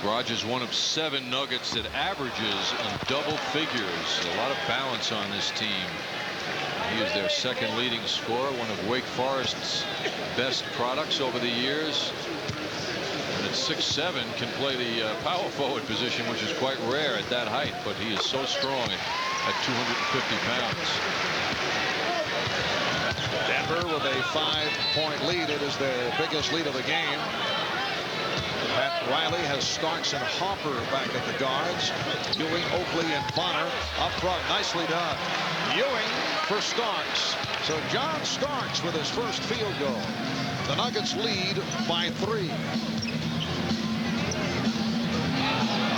Rogers one of 7 Nuggets that averages in double figures. A lot of balance on this team. He is their second leading scorer, one of Wake Forest's best products over the years. And at 6'7" can play the power forward position, which is quite rare at that height, but he is so strong at 250 pounds. Denver with a 5-point lead. It is their biggest lead of the game. Pat Riley has Starks and Hopper back at the guards. Ewing, Oakley, and Bonner up front. Nicely done. Ewing for Starks. So John Starks with his first field goal. The Nuggets lead by 3.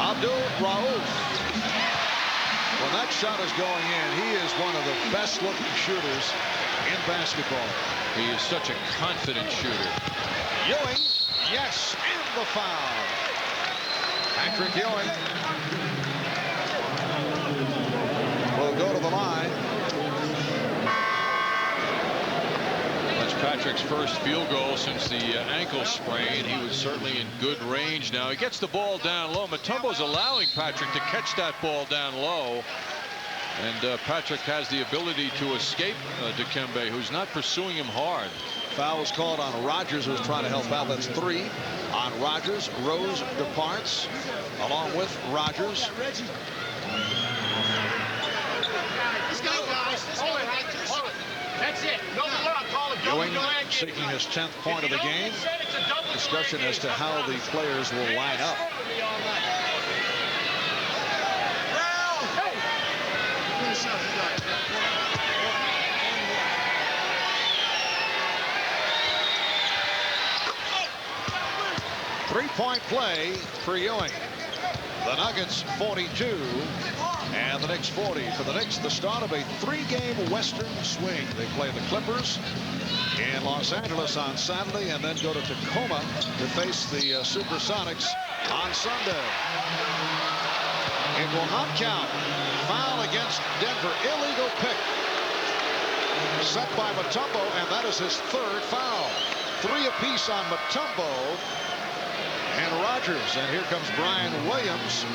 Abdul Rauf. When that shot is going in, he is one of the best looking shooters in basketball. He is such a confident shooter. Ewing, yes, and the foul. Patrick Ewing will go to the line. That's Patrick's first field goal since the ankle sprain. He was certainly in good range now. He gets the ball down low. Mutombo's allowing Patrick to catch that ball down low. And Patrick has the ability to escape Dikembe, who's not pursuing him hard. Foul was called on Rogers, who's trying to help out. That's 3 on Rogers. Rose departs along with Rogers. Let's go, guys. That's it. No more. Call it. Ewing seeking his 10th point of the game. Discussion as to how the players will line up. Three-point play for Ewing. The Nuggets 42 and the Knicks 40. For the Knicks, the start of a 3-game Western swing. They play the Clippers in Los Angeles on Saturday and then go to Tacoma to face the Supersonics on Sunday. It will not count. Foul against Denver. Illegal pick set by Mutombo, and that is his 3rd foul. 3 apiece on Mutombo and Rogers. And here comes Brian Williams.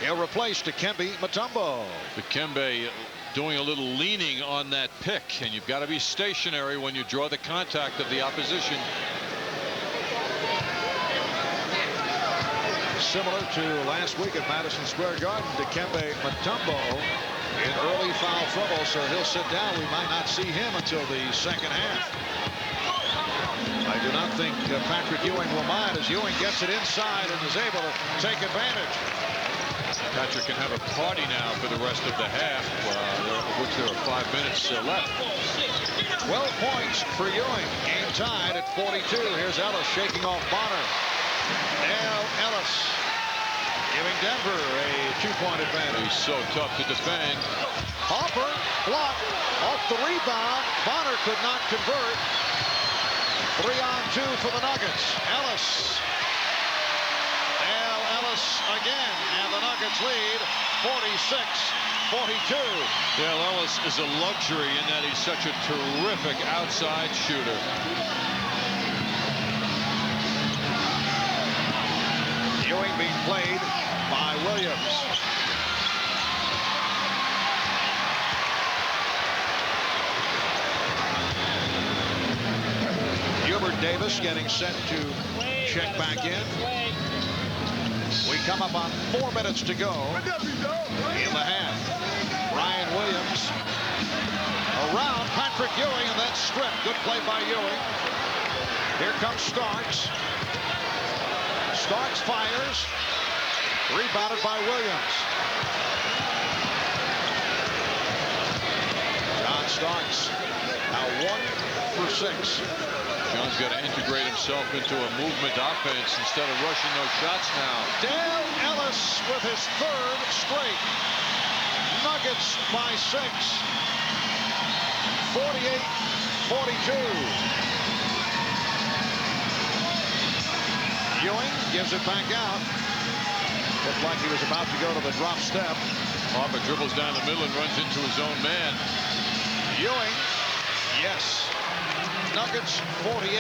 He'll replace Dikembe Mutombo. Dikembe doing a little leaning on that pick, and you've got to be stationary when you draw the contact of the opposition. Similar to last week at Madison Square Garden, Dikembe Mutombo in early foul trouble, so he'll sit down. We might not see him until the second half. I do not think Patrick Ewing will mind as Ewing gets it inside and is able to take advantage. Patrick can have a party now for the rest of the half, of which there are 5 minutes left. 12 points for Ewing. Game tied at 42. Here's Ellis shaking off Bonner. Now Ellis giving Denver a 2-point advantage. He's so tough to defend. Hopper blocked off the rebound. Bonner could not convert. 3-on-2 for the Nuggets. Ellis. Ellis again, and the Nuggets lead 46-42. Dale Ellis is a luxury in that he's such a terrific outside shooter. Ewing being played by Williams. Hubert Davis getting set to check back in. We come up on 4 minutes to go in the half. Ryan Williams around Patrick Ewing and then stripped. Good play by Ewing. Here comes Starks. Starks fires. Rebounded by Williams. John Starks now 1 for 6. John's got to integrate himself into a movement offense instead of rushing those shots now. Dale Ellis with his third straight. Nuggets by 6. 48-42. Ewing gives it back out. Looked like he was about to go to the drop step. Harper dribbles down the middle and runs into his own man. Ewing, yes. Nuggets 48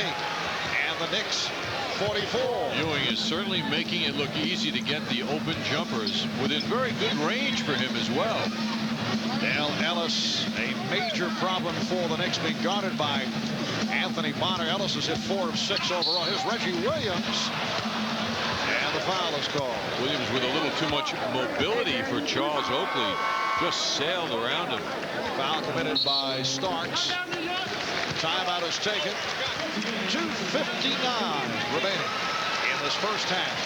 and the Knicks 44. Ewing is certainly making it look easy to get the open jumpers within very good range for him as well. Dale Ellis, a major problem for the Knicks, being guarded by Anthony Bonner. Ellis has hit 4 of 6 overall. Here's Reggie Williams, and the foul is called. Williams with a little too much mobility for Charles Oakley. Just sailed around him. Foul committed by Starks. Timeout is taken. 2:59 remaining in this first half.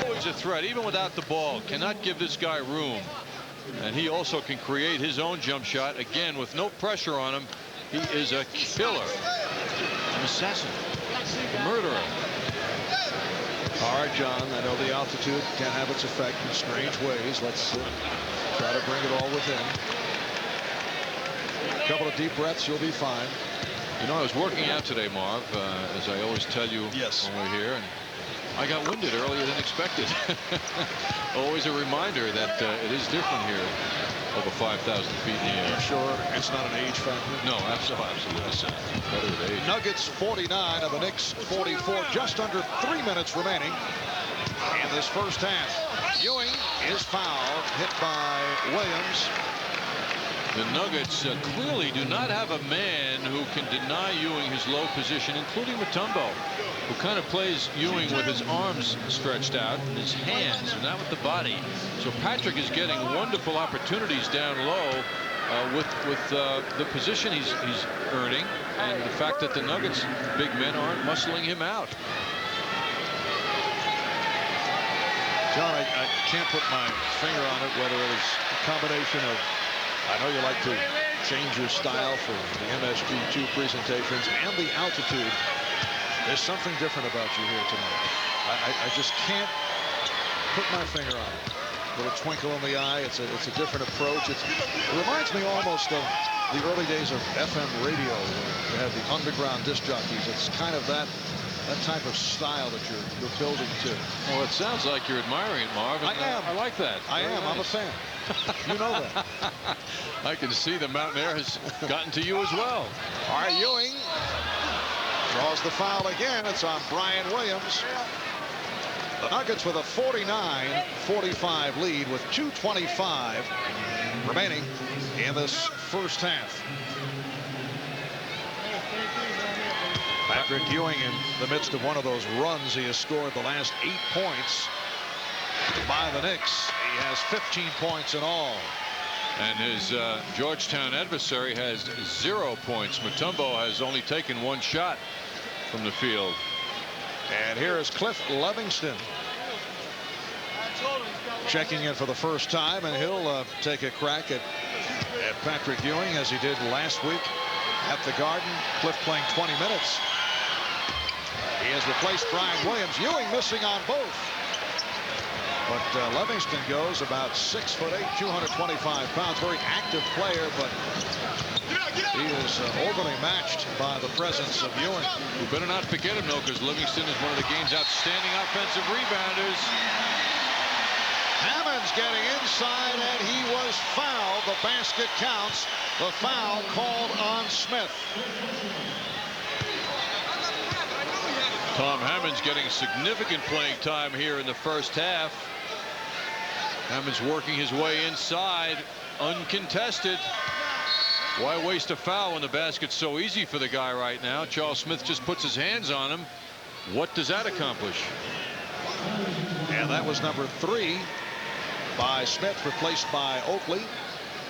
Always a threat, even without the ball. Cannot give this guy room. And he also can create his own jump shot. Again, with no pressure on him, he is a killer. An assassin. A murderer. All right, John, I know the altitude can have its effect in strange ways. Let's try to bring it all within. A couple of deep breaths, you'll be fine. You know, I was working out today, Marv, as I always tell you Yes. when we're here, and I got winded earlier than expected. Always a reminder that it is different here over 5,000 feet in the air. Sure, it's not an age factor. No, absolutely. Better with age. Nuggets 49 of the Knicks 44. Just under 3 minutes remaining in this first half. Ewing is fouled, hit by Williams. The Nuggets clearly do not have a man who can deny Ewing his low position, including Mutombo, who kind of plays Ewing with his arms stretched out and his hands, and not with the body. So Patrick is getting wonderful opportunities down low with the position he's earning, and the fact that the Nuggets big men aren't muscling him out. John, I can't put my finger on it whether it was a combination of, I know you like to change your style for the MSG2 presentations and the altitude. There's something different about you here tonight. I just can't put my finger on it. A little twinkle in the eye. It's a different approach. It reminds me almost of the early days of FM radio, where you had the underground disc jockeys. It's kind of that type of style that you're building to. Well, it sounds like you're admiring it, Marv. I am. I like that. I am. I'm a fan. You know that. I can see the Mountaineer has gotten to you as well. All right, Ewing draws the foul again. It's on Brian Williams. The Nuggets with a 49-45 lead with 2:25 remaining in this first half. Patrick Ewing in the midst of one of those runs. He has scored the last 8 points by the Knicks. He has 15 points in all. And his Georgetown adversary has 0 points. Mutombo has only taken 1 shot from the field. And here is Cliff Livingston checking in for the first time, and he'll take a crack at Patrick Ewing as he did last week at the Garden. Cliff playing 20 minutes. He has replaced Brian Williams. Ewing missing on both. But Livingston goes about 6'8", 225 pounds. Very active player, but he is overly matched by the presence of Ewing. We better not forget him, though, because Livingston is one of the game's outstanding offensive rebounders. Hammond's getting inside, and he was fouled. The basket counts. The foul called on Smith. Tom Hammond's getting significant playing time here in the first half. Hammond's working his way inside, uncontested. Why waste a foul when the basket's so easy for the guy right now? Charles Smith just puts his hands on him. What does that accomplish? And that was number 3 by Smith, replaced by Oakley.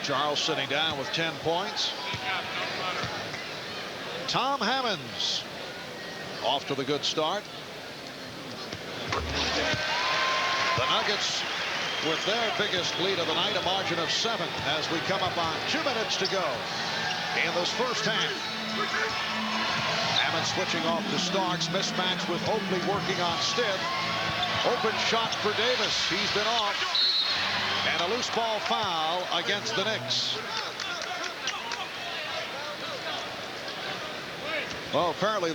Charles sitting down with 10 points. Tom Hammonds off to the good start. The Nuggets with their biggest lead of the night, a margin of 7 as we come up on 2 minutes to go in this first half. Hammond switching off to Starks. Mismatch with Oakley working on Stith. Open shot for Davis. He's been off. And a loose ball foul against the Knicks. Well, apparently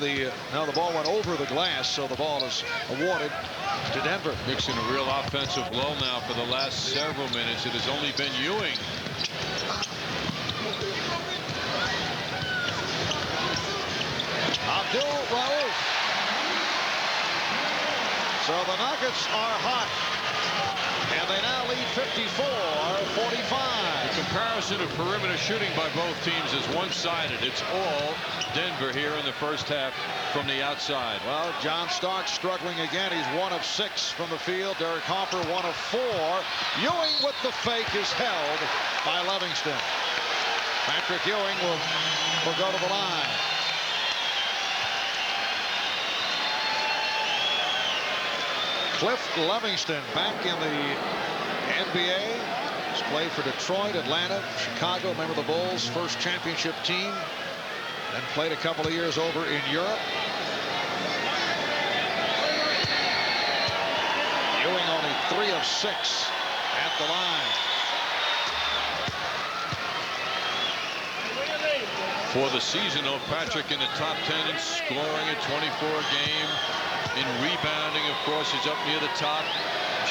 now the ball went over the glass, so the ball is awarded to Denver. Knicks in a real offensive blow now for the last several minutes. It has only been Ewing. Abdul-Rauf. So the Nuggets are hot. And they now lead 54-45. The comparison of perimeter shooting by both teams is one-sided. It's all Denver here in the first half from the outside. Well, John Starks struggling again. He's 1 of 6 from the field. Derek Harper 1 of 4. Ewing with the fake is held by Livingston. Patrick Ewing will go to the line. Cliff Livingston back in the NBA. He's played for Detroit, Atlanta, Chicago, member of the Bulls, first championship team. Then played a couple of years over in Europe. Ewing only 3 of 6 at the line. For the season, though, Patrick in the top 10 in scoring at 24 a game. In rebounding, of course, he's up near the top.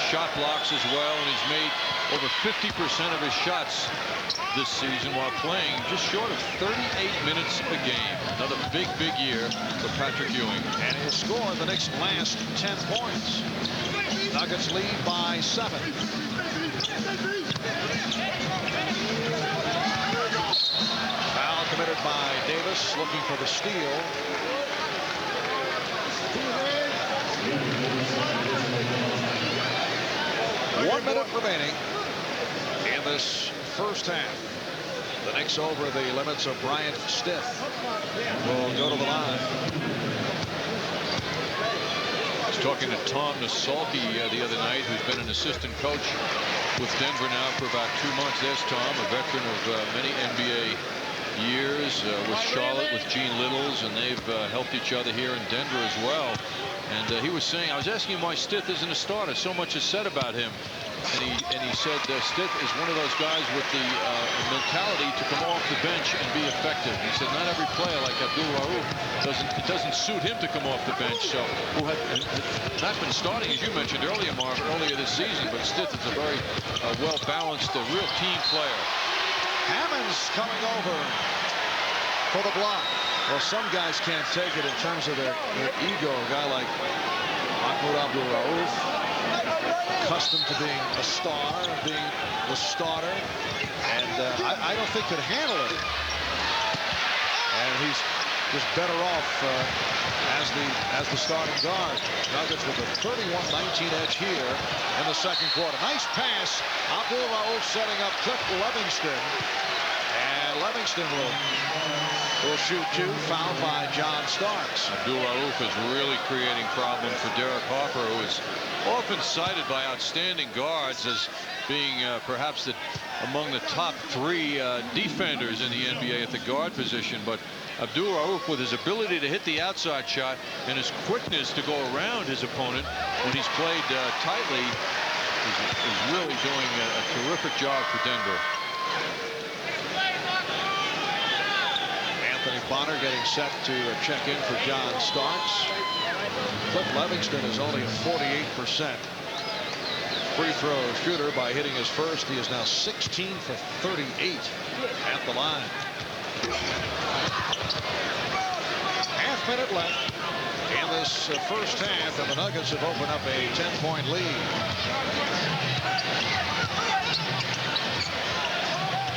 Shot blocks as well, and he's made over 50% of his shots this season while playing just short of 38 minutes a game. Another big year for Patrick Ewing. And he'll score the Knicks' last 10 points. Nuggets lead by 7. Foul committed by Davis, looking for the steal. 1 minute remaining in this first half. The Knicks over the limits of Bryant Stith will go to the line. I was talking to Tom Nasalki the other night, who's been an assistant coach with Denver now for about 2 months. There's Tom, a veteran of many NBA years with Charlotte, with Gene Littles, and they've helped each other here in Denver as well. And he was saying, I was asking him why Stith isn't a starter. So much is said about him. And he said Stith is one of those guys with the mentality to come off the bench and be effective. He said not every player like Abdul-Rauf doesn't suit him to come off the bench. So who had not been starting, as you mentioned earlier, Marv, earlier this season, but Stith is a very well-balanced, real team player. Hammond's coming over for the block. Well, some guys can't take it in terms of their ego. A guy like Mahmoud Abdul-Rauf, accustomed to being a star, being the starter, and I don't think could handle it. And he's just better off as the starting guard. Nuggets with a 31-19 edge here in the second quarter. Nice pass. Abdul-Rauf setting up Cliff Livingston. And Livingston will shoot 2, fouled by John Starks. Abdul-Rauf is really creating problems for Derek Harper, who is often cited by outstanding guards as being perhaps among the top 3 defenders in the NBA at the guard position. But Abdul-Rauf, with his ability to hit the outside shot and his quickness to go around his opponent when he's played tightly, is really doing a terrific job for Denver. Anthony Bonner getting set to check in for John Starks. Cliff Livingston is only a 48% free throw shooter by hitting his first. He is now 16 for 38 at the line. Half minute left in this first half, and the Nuggets have opened up a 10-point lead.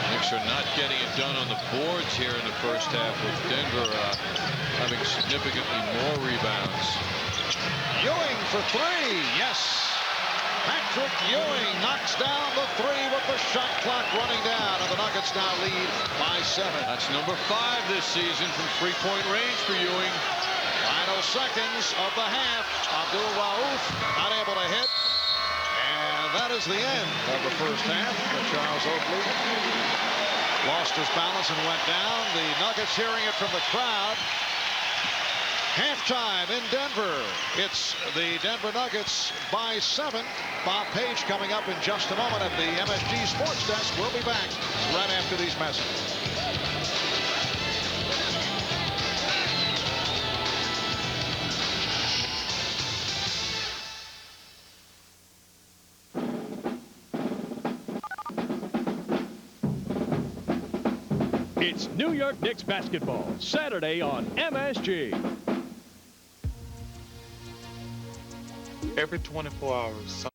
Knicks are not getting it done on the boards here in the first half, with Denver having significantly more rebounds. Ewing for 3. Yes. Patrick Ewing knocks down the 3 with the shot clock running down, and the Nuggets now lead by 7. That's number 5 this season from three-point range for Ewing. Final seconds of the half. Abdul-Rauf not able to hit. And that is the end of the first half for Charles Oakley. lost his balance and went down. The Nuggets hearing it from the crowd. Halftime in Denver. It's the Denver Nuggets by 7. Bob Page coming up in just a moment at the MSG Sports Desk. We'll be back right after these messages. It's New York Knicks basketball, Saturday on MSG. Every 24 hours.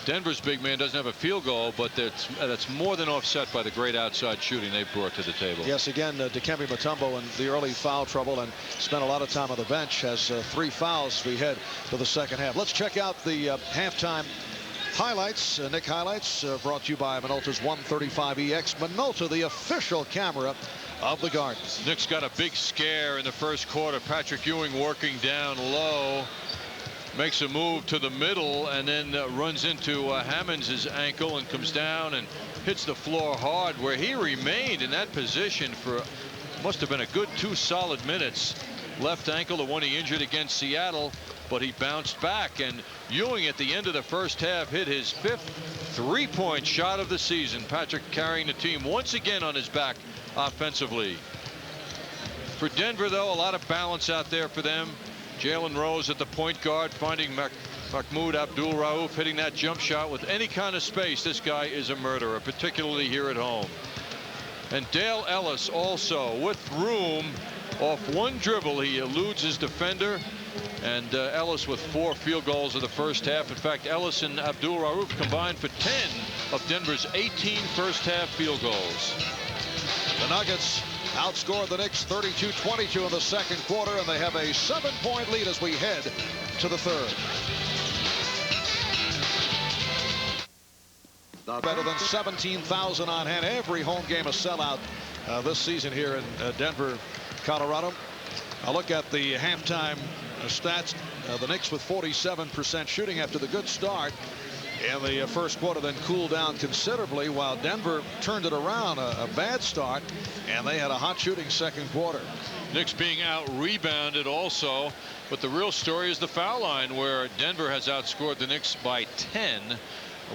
Denver's big man doesn't have a field goal, but that's more than offset by the great outside shooting they brought to the table. Yes, again, Dikembe Mutombo in the early foul trouble and spent a lot of time on the bench. Has 3 fouls as we head to the second half. Let's check out the halftime highlights. Nick highlights brought to you by Minolta's 135EX. Minolta, the official camera of the Garden. Knicks got a big scare in the first quarter. Patrick Ewing working down low. Makes a move to the middle and then runs into Hammonds' ankle and comes down and hits the floor hard, where he remained in that position for must have been a good 2 solid minutes. Left ankle, the one he injured against Seattle, but he bounced back. And Ewing at the end of the first half hit his 5th 3-point shot of the season. Patrick carrying the team once again on his back offensively. For Denver, though, a lot of balance out there for them. Jaylen Rose at the point guard, finding Mahmoud Abdul-Rauf hitting that jump shot with any kind of space. This guy is a murderer, particularly here at home. And Dale Ellis also with room. Off one dribble, he eludes his defender. And Ellis with 4 field goals of the first half. In fact, Ellis and Abdul-Rauf combined for 10 of Denver's 18 first half field goals. The Nuggets outscored the Knicks 32-22 in the second quarter, and they have a 7-point lead as we head to the third. Better than 17,000 on hand. Every home game a sellout this season here in Denver, Colorado. I look at the halftime stats. The Knicks with 47% shooting after the good start in the first quarter, then cooled down considerably, while Denver turned it around. A bad start, and they had a hot shooting second quarter. Knicks being out rebounded also, but the real story is the foul line, where Denver has outscored the Knicks by 10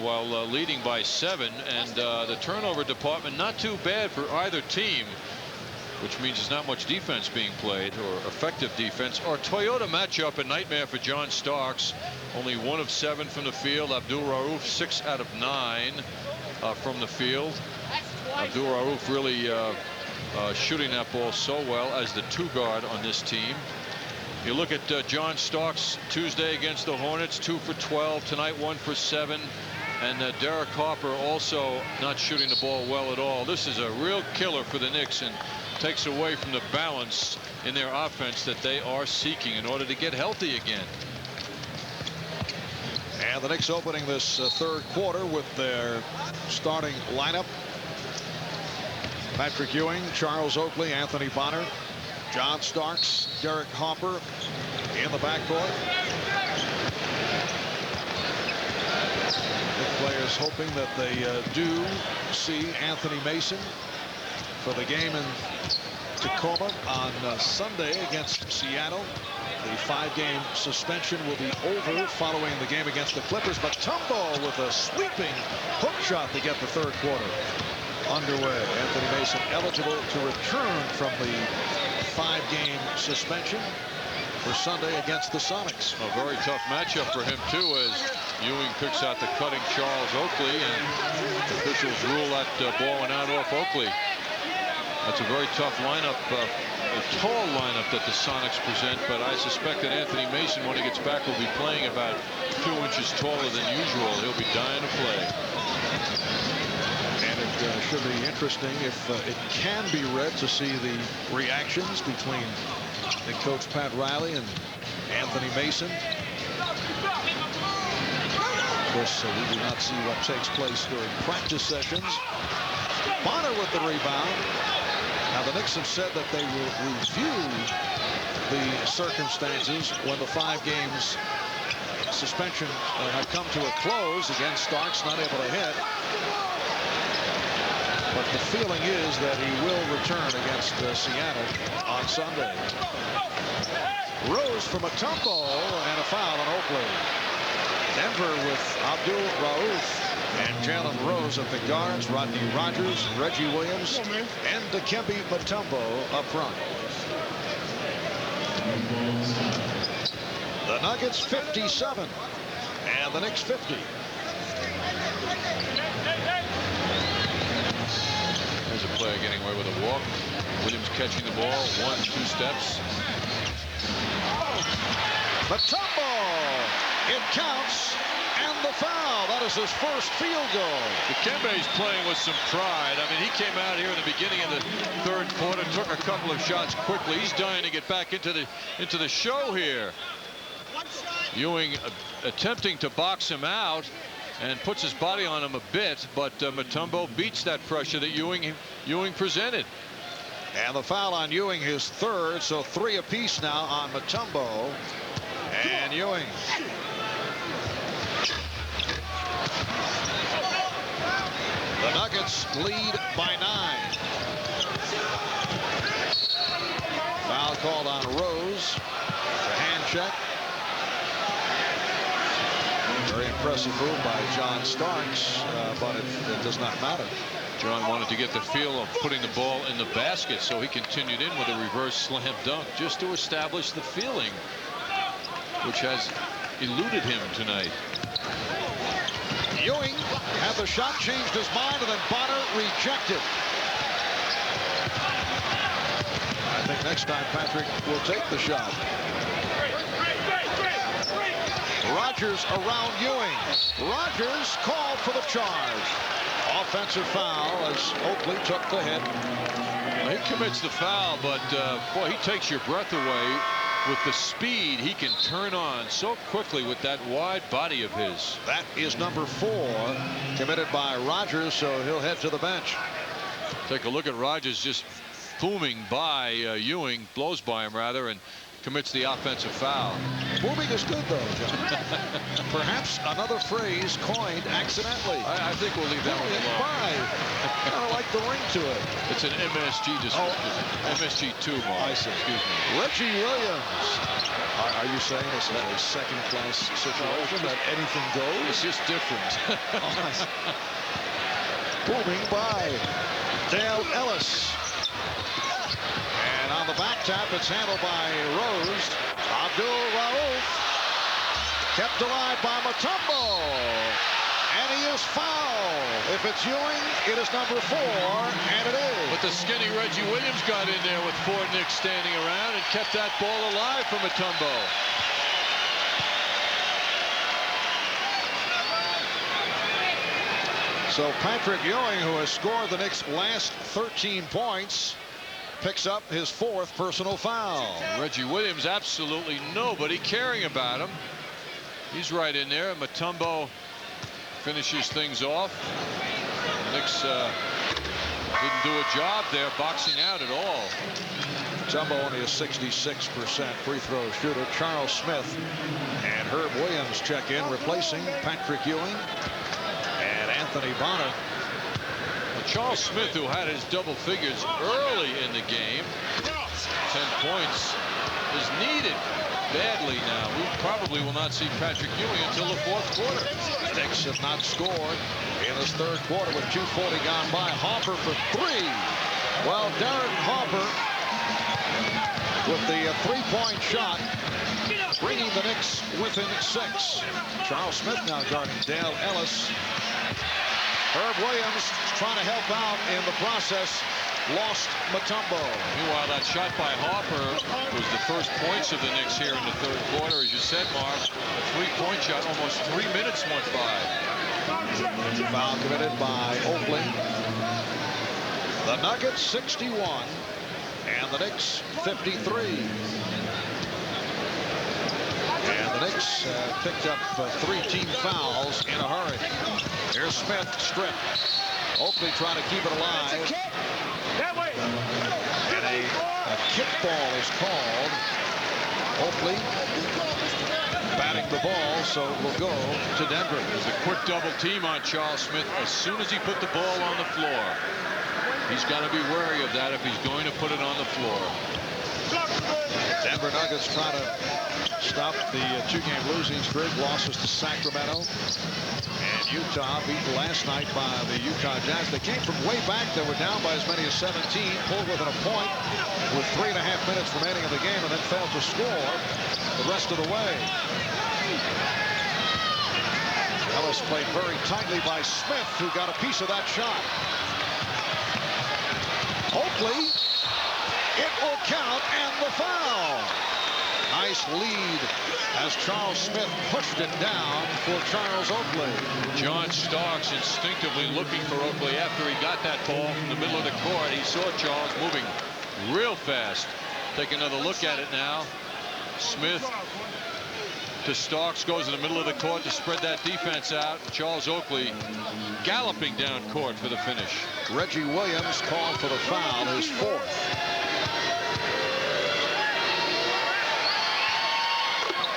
while leading by 7, and the turnover department not too bad for either team, which means there's not much defense being played, or effective defense. Our Toyota matchup, a nightmare for John Starks. Only 1 of 7 from the field. Abdul-Rauf 6 out of 9 from the field. Abdul-Rauf really shooting that ball so well as the 2 guard on this team. You look at John Starks Tuesday against the Hornets, 2 for 12 tonight, 1 for 7. And Derek Harper also not shooting the ball well at all. This is a real killer for the Knicks, and takes away from the balance in their offense that they are seeking in order to get healthy again. And the Knicks opening this third quarter with their starting lineup. Patrick Ewing, Charles Oakley, Anthony Bonner, John Starks, Derek Harper in the backcourt. The players hoping that they do see Anthony Mason for the game in Tacoma on Sunday against Seattle. The 5-game suspension will be over following the game against the Clippers. But Mutombo with a sweeping hook shot to get the third quarter underway. Anthony Mason eligible to return from the 5-game suspension for Sunday against the Sonics. A very tough matchup for him too, as Ewing picks out the cutting Charles Oakley, and officials rule that ball went out off Oakley. That's a very tough lineup, a tall lineup that the Sonics present, but I suspect that Anthony Mason, when he gets back, will be playing about 2 inches taller than usual. He'll be dying to play. And it should be interesting if it can be read to see the reactions between the coach Pat Riley and Anthony Mason. Of course, we do not see what takes place during practice sessions. Bonner with the rebound. Now the Knicks have said that they will review the circumstances when the 5 games suspension have come to a close. Again, Starks not able to hit. But the feeling is that he will return against Seattle on Sunday. Rose from Mutombo and a foul on Oakley. Denver with Abdul Rauf and Jaylen Rose at the guards. Rodney Rogers, Reggie Williams, and Dikembe Mutombo up front. The Nuggets 57 and the Knicks 50. There's a player getting away with a walk. Williams catching the ball, 1-2 steps. Mutombo, it counts, and the foul. That is his first field goal. Dikembe's playing with some pride. I mean, he came out here in the beginning of the 3rd quarter, took a couple of shots quickly. He's dying to get back into the show here. Ewing attempting to box him out and puts his body on him a bit, but Mutombo beats that pressure that Ewing presented. And the foul on Ewing, his 3rd, so 3 apiece now on Mutombo and Ewing. The Nuggets lead by 9. Foul called on Rose. It's a hand check. Very impressive move by John Starks, but it does not matter. John wanted to get the feel of putting the ball in the basket, so he continued in with a reverse slam dunk just to establish the feeling, which has eluded him tonight. Ewing had the shot, changed his mind, and then Bonner rejected. I think next time Patrick will take the shot. Rogers around Ewing. Rogers called for the charge. Offensive foul as Oakley took the hit. Well, he commits the foul, but boy, he takes your breath away with the speed he can turn on so quickly with that wide body of his. That is number 4 committed by Rogers, so he'll head to the bench. Take a look at Rogers just booming by Ewing, blows by him rather, and commits the offensive foul. Booming is good though, John. Perhaps another phrase coined accidentally. I think we'll leave that one alone. Kind of like the ring to it. It's an MSG description. MSG2, Mark. I see. Excuse me. Reggie Williams. Are you saying this is a second-class situation that anything goes? It's just different. Booming by Dale Ellis. And on the back tap, it's handled by Rose. Abdul Rauf kept alive by Mutombo. And he is fouled. If it's Ewing, it is number 4, and it is. But the skinny Reggie Williams got in there with 4 Knicks standing around and kept that ball alive for Mutombo. So Patrick Ewing, who has scored the Knicks' last 13 points, picks up his 4th personal foul. Reggie Williams, absolutely nobody caring about him. He's right in there. Mutombo finishes things off. The Knicks didn't do a job there boxing out at all. Mutombo only a 66% free throw shooter. Charles Smith and Herb Williams check in, replacing Patrick Ewing and Anthony Bonner. Charles Smith, who had his double figures early in the game, 10 points, is needed badly now. We probably will not see Patrick Ewing until the 4th quarter. Knicks have not scored in this 3rd quarter with 2:40 gone by. Harper for 3. Well, Derek Harper with the 3-point shot, bringing the Knicks within 6. Charles Smith now guarding Dale Ellis. Herb Williams trying to help out in the process. Lost Mutombo. Meanwhile, that shot by Harper was the first points of the Knicks here in the 3rd quarter. As you said, Mark, a 3-point shot, almost 3 minutes went by. Foul committed by Oakley. The Nuggets 61 and the Knicks 53. And the Knicks picked up 3 team fouls in a hurry. Here's Smith, strip. Oakley trying to keep it alive. That way. And a kick ball is called. Oakley batting the ball, so it will go to Denver. There's a quick double team on Charles Smith as soon as he put the ball on the floor. He's got to be wary of that if he's going to put it on the floor. Denver Nuggets try to stop the two-game losing streak. Losses to Sacramento and Utah, beaten last night by the Utah Jazz. They came from way back. They were down by as many as 17, pulled within a point with 3.5 minutes remaining in the game, and then failed to score the rest of the way. Ellis played very tightly by Smith, who got a piece of that shot. Oakley, it will count, and the foul. Nice lead as Charles Smith pushed it down for Charles Oakley. John Starks instinctively looking for Oakley after he got that ball from the middle of the court. He saw Charles moving real fast. Take another look at it now. Smith to Starks, goes in the middle of the court to spread that defense out. Charles Oakley galloping down court for the finish. Reggie Williams called for the foul, his fourth.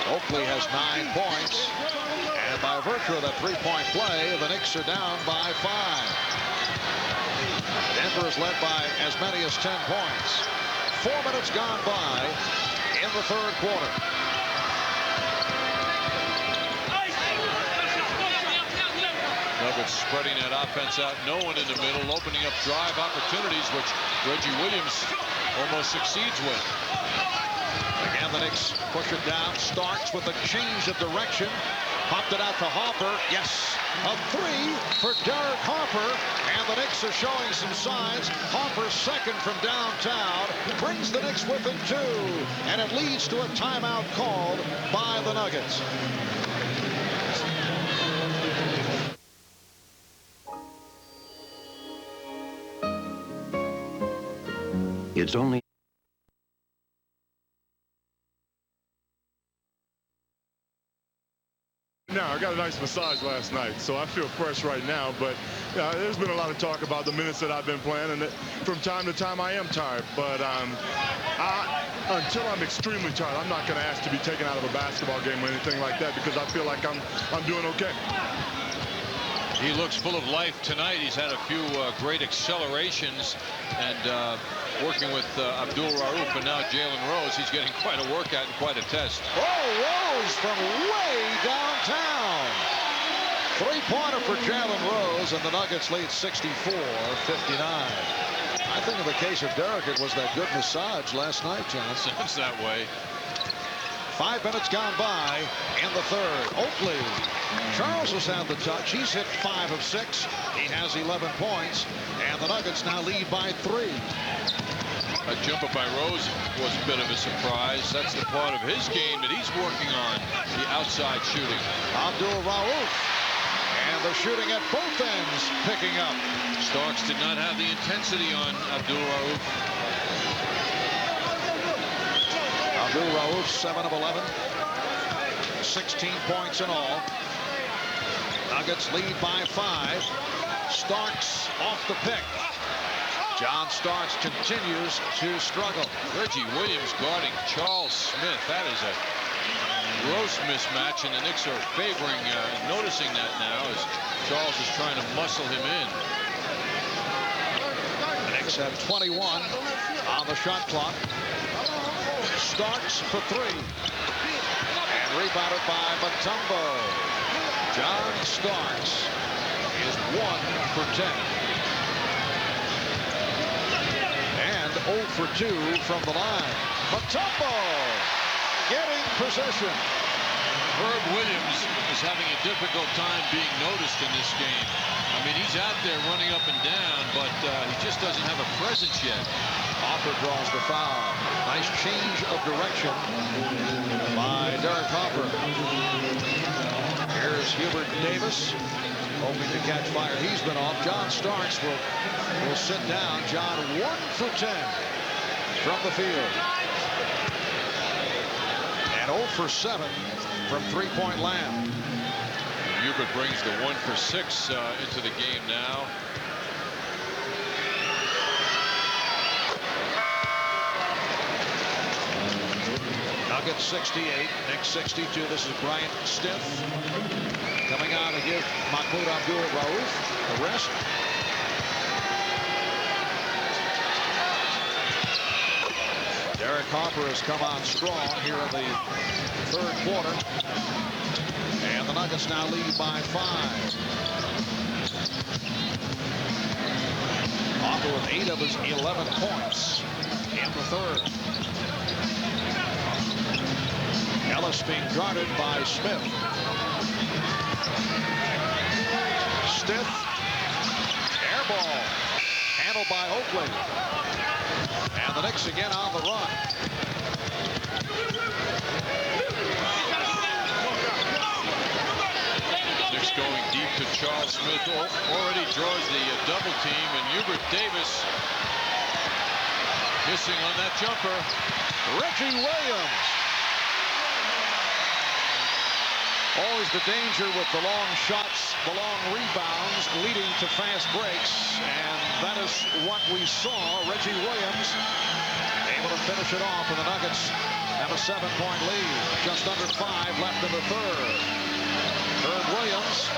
Oakley has 9 points, and by virtue of that three-point play, the Knicks are down by 5. Denver is led by as many as 10 points. 4 minutes gone by in the third quarter. Nuggets spreading that offense out. No one in the middle, opening up drive opportunities, which Reggie Williams almost succeeds with. Again, the Knicks push it down. Starks with a change of direction. Popped it out to Harper. Yes, a 3 for Derek Harper. And the Knicks are showing some signs. Harper's second from downtown brings the Knicks within 2. And it leads to a timeout called by the Nuggets. It's only Now, I got a nice massage last night, so I feel fresh right now, but there's been a lot of talk about the minutes that I've been playing, and from time to time I am tired, but until I'm extremely tired, I'm not going to ask to be taken out of a basketball game or anything like that, because I feel like I'm doing okay. He looks full of life tonight. He's had a few great accelerations, and working with Abdul Rauf and now Jaylen Rose, he's getting quite a workout and quite a test. Oh, Rose from way downtown. Three-pointer for Jaylen Rose, and the Nuggets lead 64-59. I think in the case of Derek, it was that good massage last night, John. Sounds that way. 5 minutes gone by in the third. Oakley. Charles has had the touch. He's hit 5 of 6. He has 11 points. And the Nuggets now lead by 3. A jumper by Rose was a bit of a surprise. That's the part of his game that he's working on, the outside shooting. Abdul Rauf. And the shooting at both ends picking up. Starks did not have the intensity on Abdul Rauf. Abdul Rauf, 7 of 11. 16 points in all. Nuggets lead by 5. Starks off the pick. John Starks continues to struggle. Reggie Williams guarding Charles Smith. That is a gross mismatch, and the Knicks are favoring, noticing that now as Charles is trying to muscle him in. The Knicks have 21 on the shot clock. Starks for 3. And rebounded by Mutombo. John Starks is 1 for 10. And 0 for 2 from the line. Mutombo getting possession. Herb Williams is having a difficult time being noticed in this game. I mean, he's out there running up and down, but he just doesn't have a presence yet. Harper draws the foul. Nice change of direction by Derek Harper. Here's Hubert Davis, hoping to catch fire. He's been off. John Starks will sit down. John 1 for 10 from the field. And 0 for 7 from three-point land. Hubert brings the 1 for 6 into the game now. Nuggets 68, Knicks 62. This is Bryant Stiff coming on to give Mahmoud Abdul-Rauf the rest. Derek Harper has come on strong here in the third quarter. And the Nuggets now lead by 5. Harper with 8 of his 11 points in the third. Ellis being guarded by Smith. Stiff. Air ball. Handled by Oakley. And the Knicks again on the run. Knicks going deep to Charles Smith. Already draws the double team, and Hubert Davis missing on that jumper. Reggie Williams. Always the danger with the long shots, the long rebounds leading to fast breaks. And that is what we saw. Reggie Williams able to finish it off, and the Nuggets have a 7-point lead. Just under 5 left in the third. Herb Williams,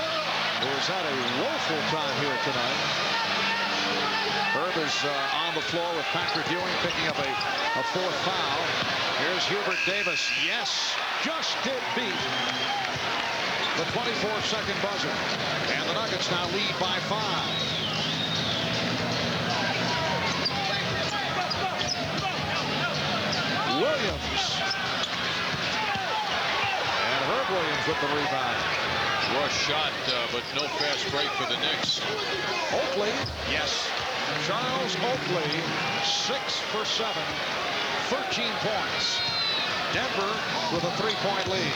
who has had a woeful time here tonight. Herb is on the floor with Patrick Ewing picking up a 4th foul. Here's Hubert Davis. Yes, just did beat the 24-second buzzer. And the Nuggets now lead by 5. Williams. And Herb Williams with the rebound. Rush shot, but no fast break for the Knicks. Oakley, yes. Charles Oakley, 6 for 7, 13 points. Denver with a 3-point lead.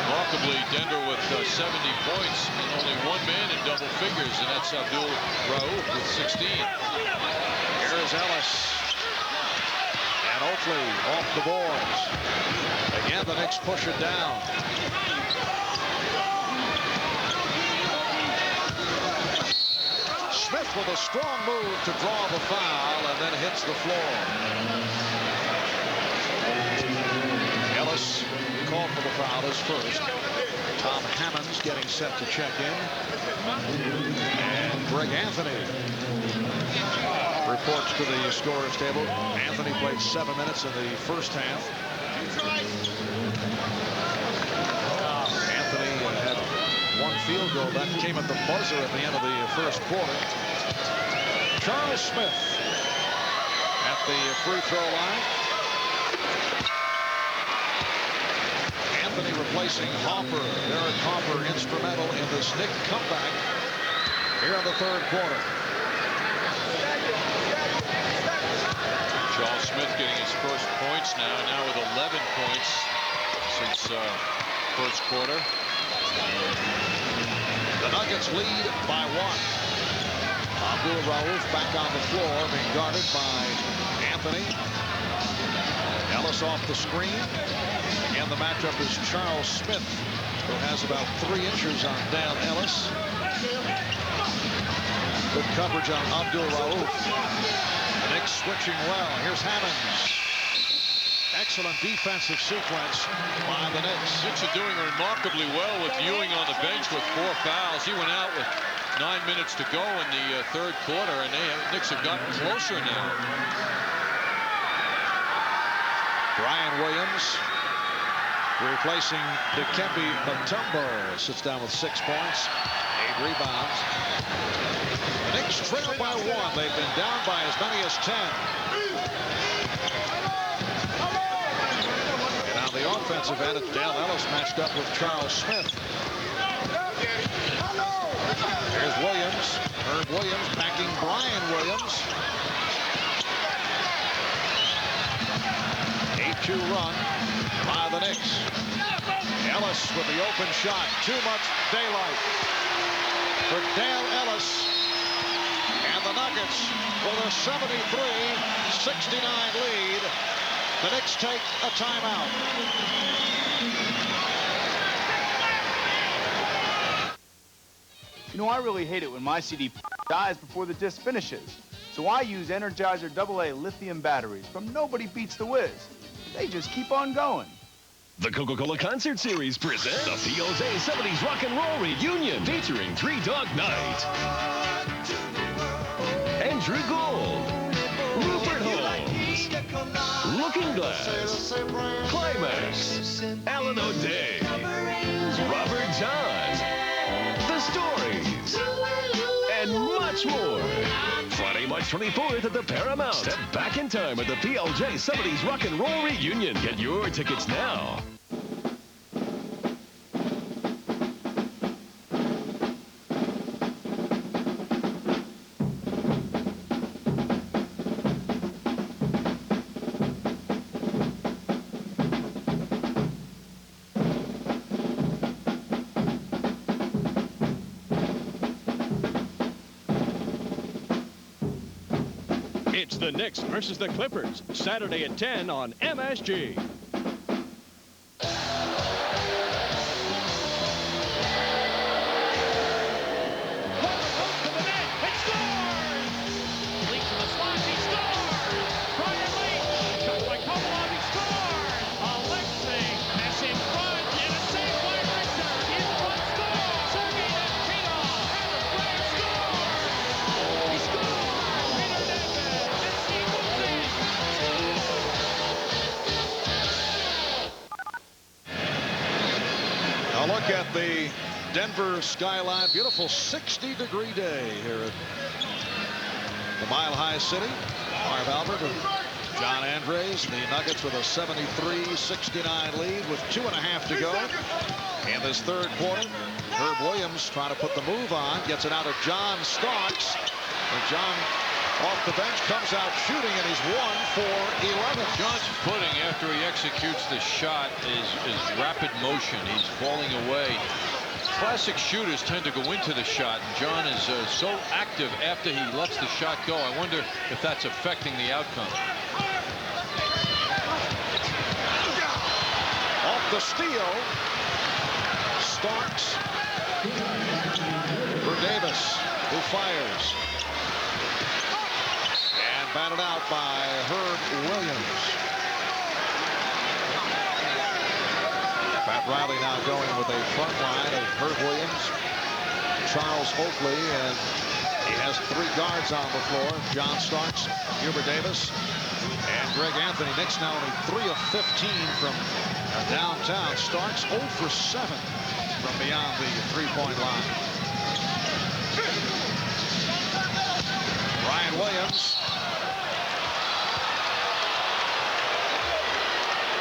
Remarkably, Denver with 70 points and only one man in double figures, and that's Abdul-Rauf with 16. Here is Ellis. And Oakley off the boards. Again, the Knicks push it down. Smith with a strong move to draw the foul and then hits the floor. Ellis called for the foul as first. Tom Hammonds getting set to check in. And Greg Anthony reports to the scorer's table. Anthony played 7 minutes in the first half. Anthony had 1 field goal. That came at the buzzer at the end of the first quarter. Charles Smith at the free throw line. Anthony replacing Harper. Derek Harper instrumental in this Knick comeback here in the third quarter. Charles Smith getting his first points now with 11 points since first quarter. The Nuggets lead by 1. Abdul-Rauf back on the floor, being guarded by Anthony. Ellis off the screen. Again, the matchup is Charles Smith, who has about 3 inches on Dan Ellis. Good coverage on Abdul-Rauf. The Knicks switching well. Here's Hammonds. Excellent defensive sequence by the Knicks. Knicks are doing remarkably well with Ewing on the bench with 4 fouls. He went out with 9 minutes to go in the third quarter, and Knicks have gotten closer now. Brian Williams replacing Dikembe Mutombo. Sits down with 6 points, 8 rebounds. The Knicks trail by 1. They've been down by as many as 10. And on the offensive end, it's Dale Ellis matched up with Charles Smith. Here's Williams. Herb Williams backing Brian Williams. 8-2 run by the Knicks. Ellis with the open shot. Too much daylight for Dale Ellis. And the Nuggets with a 73-69 lead. The Knicks take a timeout. You know, I really hate it when my CD dies before the disc finishes. So I use Energizer AA lithium batteries from Nobody Beats the Whiz. They just keep on going. The Coca-Cola Concert Series presents the PLJ 70s Rock and Roll Reunion featuring Three Dog Night, Andrew Gold, Rupert Holmes, Looking Glass, Climax, Alan O'Day, Robert John, The Stories, and much more. Friday, March 24th at the Paramount. Step back in time at the PLJ 70s Rock and Roll Reunion. Get your tickets now. It's the Knicks versus the Clippers, Saturday at 10 on MSG. Look at the Denver skyline. Beautiful 60-degree day here at the Mile High City. Marv Albert and John Andres. The Nuggets with a 73-69 lead with 2.5 to go in this third quarter. Herb Williams trying to put the move on. Gets it out of John Starks. And John off the bench comes out shooting, and he's 1 for 11. John's footing after he executes the shot is rapid motion. He's falling away. Classic shooters tend to go into the shot, and John is so active after he lets the shot go. I wonder if that's affecting the outcome. Off the steal, Starks for Davis, who fires. Batted out by Herb Williams. Pat Riley now going with a front line of Herb Williams, Charles Oakley, and he has 3 guards on the floor. John Starks, Hubert Davis, and Greg Anthony. Knicks now only 3 of 15 from downtown. Starks 0 for 7 from beyond the 3-point line. Brian Williams.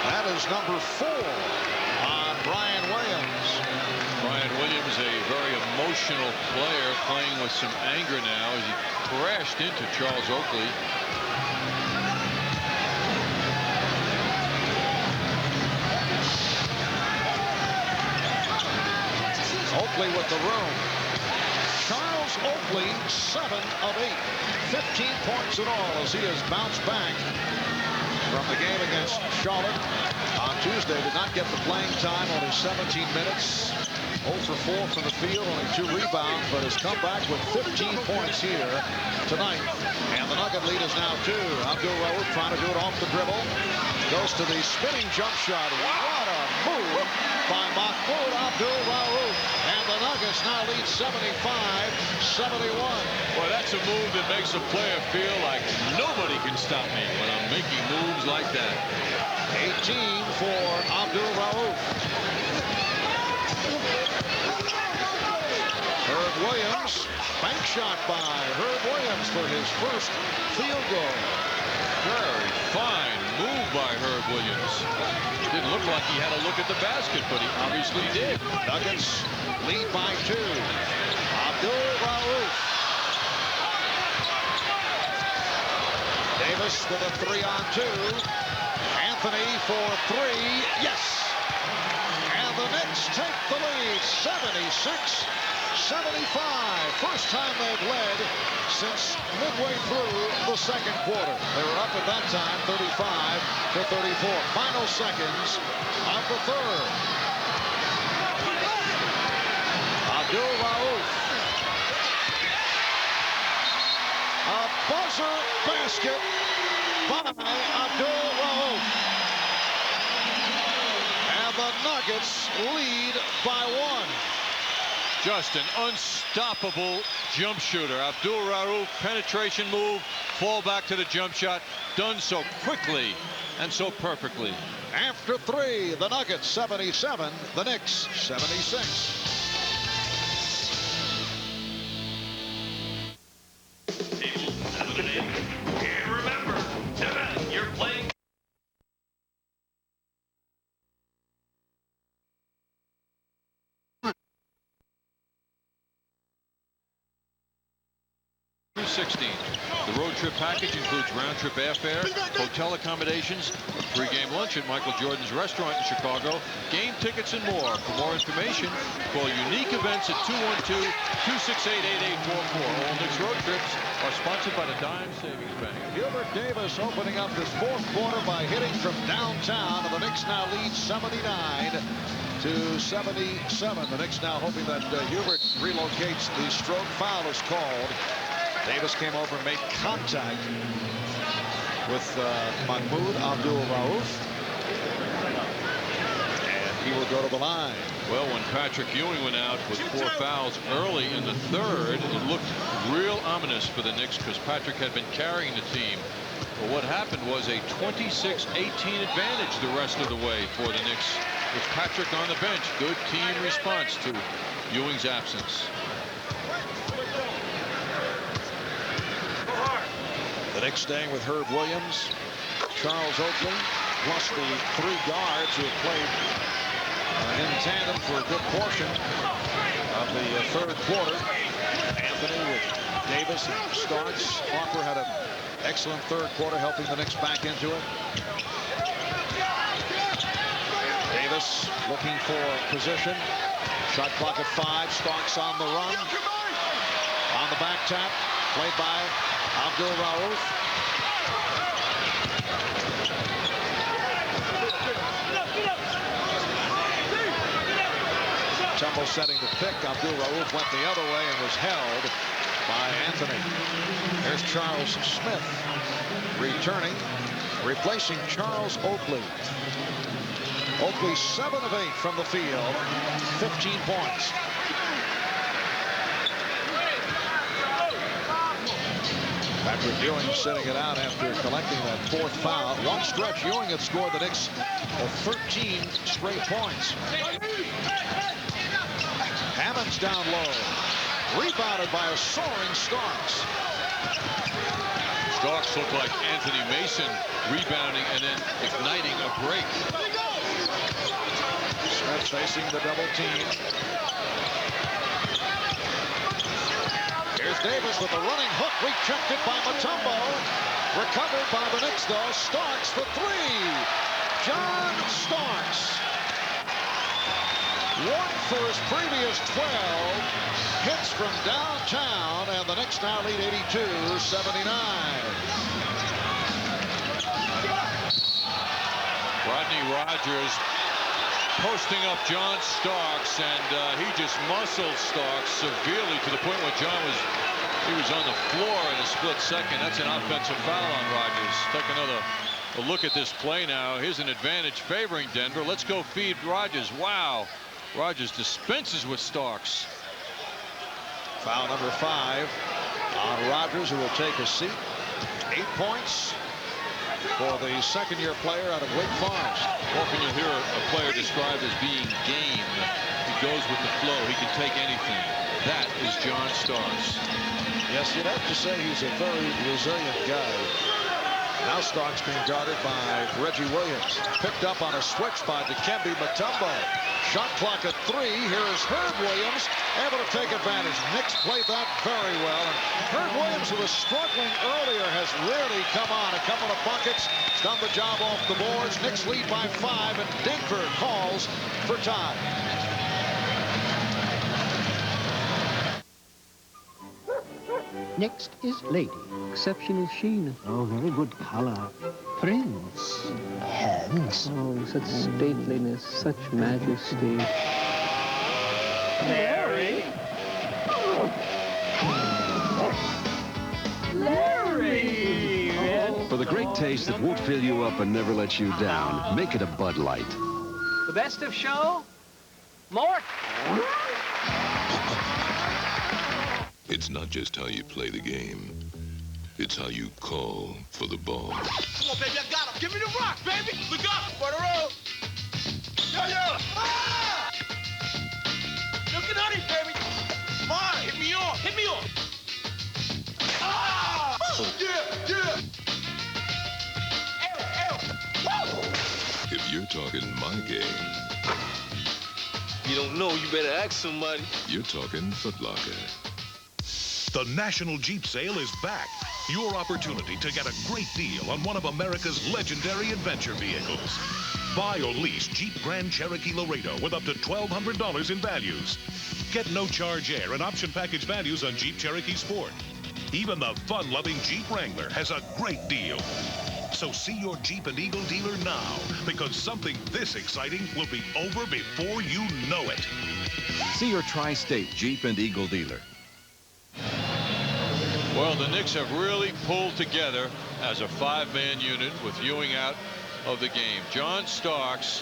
That is number 4 on Brian Williams. Brian Williams, a very emotional player, playing with some anger now as he crashed into Charles Oakley. Oakley with the room. Charles Oakley, 7 of 8. 15 points in all as he has bounced back from the game against Charlotte on Tuesday. Did not get the playing time, only 17 minutes. 0 for 4 from the field, only 2 rebounds, but has come back with 15 points here tonight. And the Nugget lead is now 2. Abdul Rauf trying to do it off the dribble. Goes to the spinning jump shot. What a move by Mahmoud Abdul Rauf. And the Nuggets now lead 75-71. Well, that's a move that makes a player feel like nobody can stop me when I'm making moves like that. 18 for Abdul Rauf. Herb Williams, bank shot by Herb Williams for his first field goal. Very fine move by Herb Williams. Didn't look like he had a look at the basket, but he obviously did. Nuggets lead by 2. Abdul Rauf. Davis with a 3-on-2. Anthony for 3. Yes! And the Knicks take the lead, 76-75. First time they've led since midway through the second quarter. They were up at that time 35-34. Final seconds of the third. Abdul Rauf. A buzzer Nuggets lead by 1. Just an unstoppable jump shooter. Abdul Rauf, penetration move, fall back to the jump shot, done so quickly and so perfectly. After 3, the Nuggets 77, the Knicks 76. And remember, tonight you're playing. $216. The road trip package includes round-trip airfare, hotel accommodations, a pre-game lunch at Michael Jordan's restaurant in Chicago, game tickets, and more. For more information, call Unique Events at 212-268-8844. All Knicks road trips are sponsored by the Dime Savings Bank. Hubert Davis opening up this 4th quarter by hitting from downtown, and the Knicks now lead 79 to 77. The Knicks now hoping that Hubert relocates. The stroke foul is called. Davis came over and made contact with Mahmoud Abdul Rauf, and he will go to the line. Well, when Patrick Ewing went out with 4 fouls early in the 3rd, it looked real ominous for the Knicks because Patrick had been carrying the team. But what happened was a 26-18 advantage the rest of the way for the Knicks with Patrick on the bench. Good team response to Ewing's absence. The Knicks staying with Herb Williams, Charles Oakley, plus the 3 guards who have played in tandem for a good portion of the 3rd quarter. Anthony with Davis and Starks. Harper had an excellent 3rd quarter, helping the Knicks back into it. Davis looking for position. Shot clock at 5. Starks on the run. On the back tap, played by Abdul Rauf. Tumble setting the pick. Abdul Rauf went the other way and was held by Anthony. There's Charles Smith returning, replacing Charles Oakley. Oakley 7 of 8 from the field, 15 points. Patrick Ewing sitting it out after collecting that 4th foul. One stretch, Ewing had scored the Knicks 13 straight points. Hammond's down low. Rebounded by a soaring Starks. Starks looked like Anthony Mason rebounding and then igniting a break. Smith facing the double team. Here's Davis with a running hook, rejected by Mutombo. Recovered by the Knicks, though. Starks for 3. John Starks. 1 for his previous 12. Hits from downtown, and the Knicks now lead 82-79. Rodney Rogers posting up John Starks, and he just muscled Starks severely to the point where John was on the floor in a split second. That's an offensive foul on Rogers. Take a look at this play now. Here's an advantage favoring Denver. Let's go feed Rogers. Wow. Rogers dispenses with Starks. Foul number 5 on Rogers, who will take a seat. 8 points for the 2nd-year player out of Wake Forest. Often you'll hear a player described as being game. He goes with the flow. He can take anything. That is John Starks. Yes, you'd have to say he's a very resilient guy. Now Starks being guarded by Reggie Williams. Picked up on a switch by Dikembe Mutombo. Shot clock at 3. Here is Herb Williams, able to take advantage. Knicks played that very well. And Herb Williams, who was struggling earlier, has really come on. A couple of buckets, done the job off the boards. Knicks lead by 5, and Denver calls for time. Next is Lady. Exceptional sheen. Oh, very good color. Prince. Hands. Oh, such stateliness, such majesty. Larry. Larry. For the great taste that won't fill you up and never let you down, make it a Bud Light. The best of show? Mort? It's not just how you play the game. It's how you call for the ball. Come on, baby, I got him. Give me the rock, baby. Look up. For the road. Yo. Ah! Looking at it, baby. Come on, hit me off. Hit me off. Ah! Yeah. Woo! If you're talking my game, You don't know, you better ask somebody. you're talking Foot Locker. The National Jeep Sale is back. Your opportunity to get a great deal on one of America's legendary adventure vehicles. Buy or lease Jeep Grand Cherokee Laredo with up to $1,200 in values. Get no charge air and option package values on Jeep Cherokee Sport. Even the fun-loving Jeep Wrangler has a great deal. So see your Jeep and Eagle dealer now, because something this exciting will be over before you know it. See your Tri-State Jeep and Eagle dealer. Well, the Knicks have really pulled together as a 5-man unit with Ewing out of the game. John Starks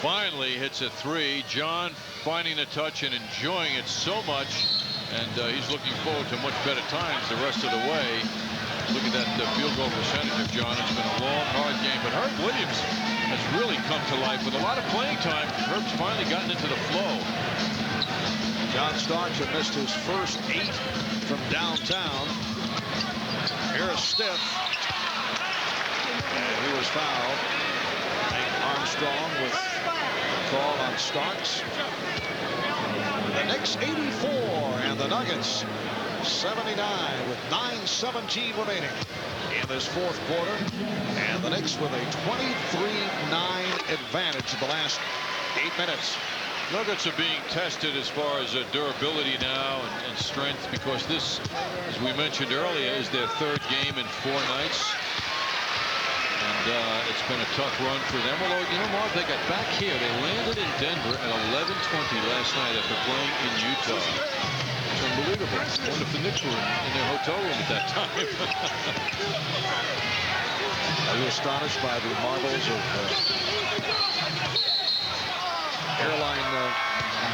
finally hits a 3. John finding the touch and enjoying it so much, and he's looking forward to much better times the rest of the way. Look at that field goal percentage of John. It's been a long, hard game, but Herb Williams has really come to life with a lot of playing time. Herb's finally gotten into the flow. John Starks had missed his first 8 from downtown. Here's stiff. And he was fouled. Hank Armstrong with a call on Starks. The Knicks 84 and the Nuggets 79 with 9:17 remaining in this fourth quarter. And the Knicks with a 23-9 advantage in the last 8 minutes. Nuggets are being tested as far as durability now and strength, because this, as we mentioned earlier, is their 3rd game in 4 nights. And it's been a tough run for them. Although, you know, Mark, they got back here. They landed in Denver at 11:20 last night after playing in Utah. It's unbelievable. I wonder if the Knicks were in their hotel room at that time. Are you astonished by the marvels of airline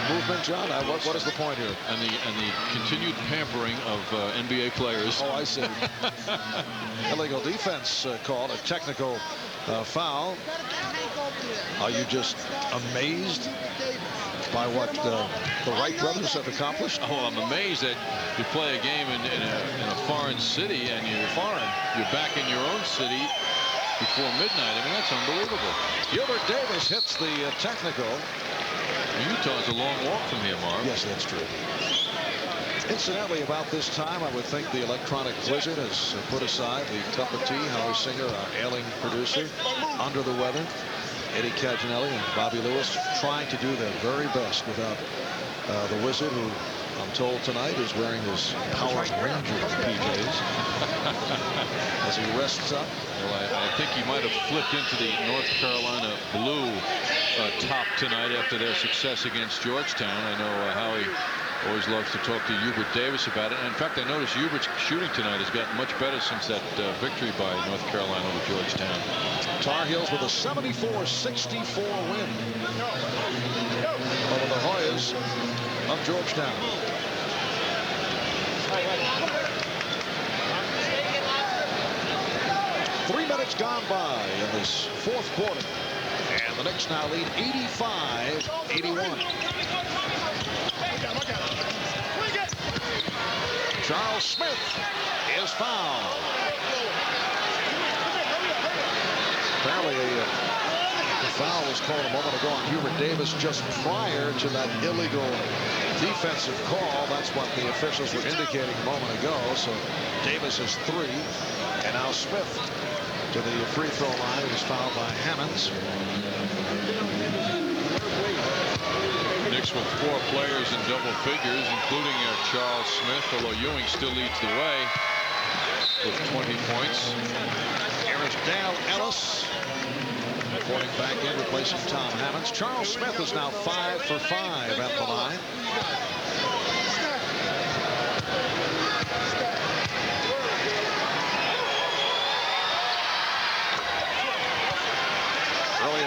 movement, John? What is the point here? And the continued pampering of NBA players. Oh, I see. Illegal defense called, a technical foul. Are you just amazed by what the Wright brothers have accomplished? Oh, I'm amazed that you play a game in a foreign city and you're back in your own city before midnight. I mean, that's unbelievable. Gilbert Davis hits the technical. Utah's a long walk from here, Mark. Yes, that's true. Incidentally, about this time, I would think the electronic blizzard has put aside the cup of tea. Howie Singer, our ailing producer, under the weather. Eddie Caginelli and Bobby Lewis trying to do their very best without the Wizard, who I'm told tonight is wearing his Power Rangers PJs as he rests up. Well, I think he might have flipped into the North Carolina blue top tonight after their success against Georgetown. I know Howie always loves to talk to Hubert Davis about it. And in fact, I noticed Hubert's shooting tonight has gotten much better since that victory by North Carolina over Georgetown. Tar Heels with a 74-64 win over the Hoyas of Georgetown. Three minutes gone by in this fourth quarter. And the Knicks now lead 85-81. Charles Smith is fouled. Apparently the foul was called a moment ago on Hubert Davis just prior to that illegal defensive call. That's what the officials were indicating a moment ago. So Davis is 3. And now Smith to the free throw line. He was fouled by Hammonds. Knicks with 4 players in double figures, including Charles Smith, although Ewing still leads the way with 20 points. Here is Dale Ellis reporting back in, replacing Tom Hammonds. Charles Smith is now 5 for 5 at the line.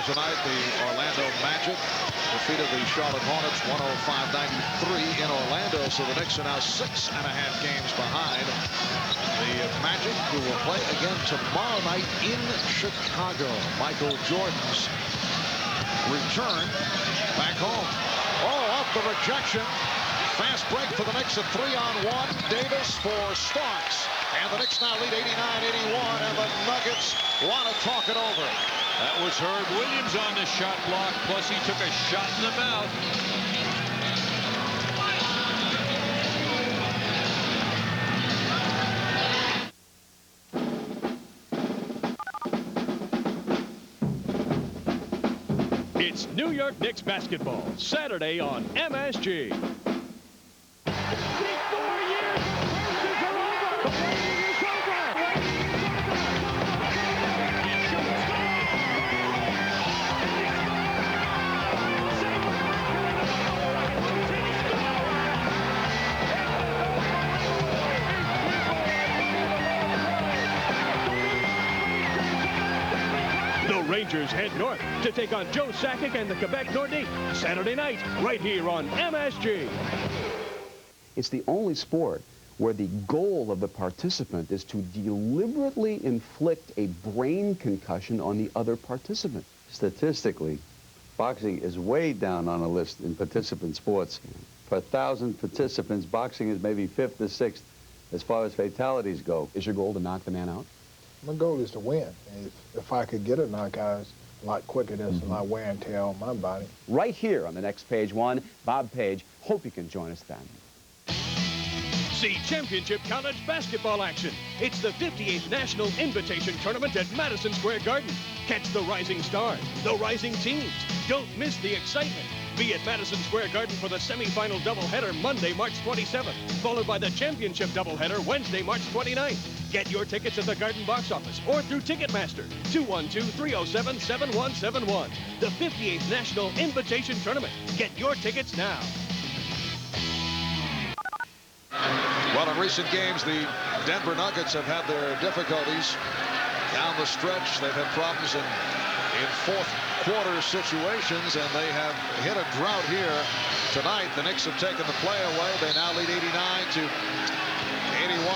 tonight, the Orlando Magic defeated the Charlotte Hornets 105-93 in Orlando. So the Knicks are now 6.5 games behind the Magic, who will play again tomorrow night in Chicago. Michael Jordan's return back home. Oh, off the rejection. Fast break for the Knicks, a 3-on-1. Davis for Starks. And the Knicks now lead 89-81, and the Nuggets want to talk it over. That was Herb Williams on the shot block, plus he took a shot in the mouth. It's New York Knicks basketball, Saturday on MSG. Rangers head north to take on Joe Sakic and the Quebec Nordiques Saturday night, right here on MSG. It's the only sport where the goal of the participant is to deliberately inflict a brain concussion on the other participant. Statistically, boxing is way down on a list in participant sports. For 1,000 participants, boxing is maybe 5th or 6th as far as fatalities go. Is your goal to knock the man out? My goal is to win. If I could get a knockout, it's a lot quicker. There's a lot of wear and tear on my body. Right here on the next Page One, Bob Page. Hope you can join us then. See championship college basketball action. It's the 58th National Invitation Tournament at Madison Square Garden. Catch the rising stars, the rising teams. Don't miss the excitement. Be at Madison Square Garden for the semifinal doubleheader Monday, March 27th, followed by the championship doubleheader Wednesday, March 29th. Get your tickets at the Garden box office or through Ticketmaster, 212-307-7171. The 58th National Invitation Tournament. Get your tickets now. Well, in recent games, the Denver Nuggets have had their difficulties down the stretch. They've had problems in fourth quarter situations, and they have hit a drought here tonight. The Knicks have taken the play away. They now lead 89-81.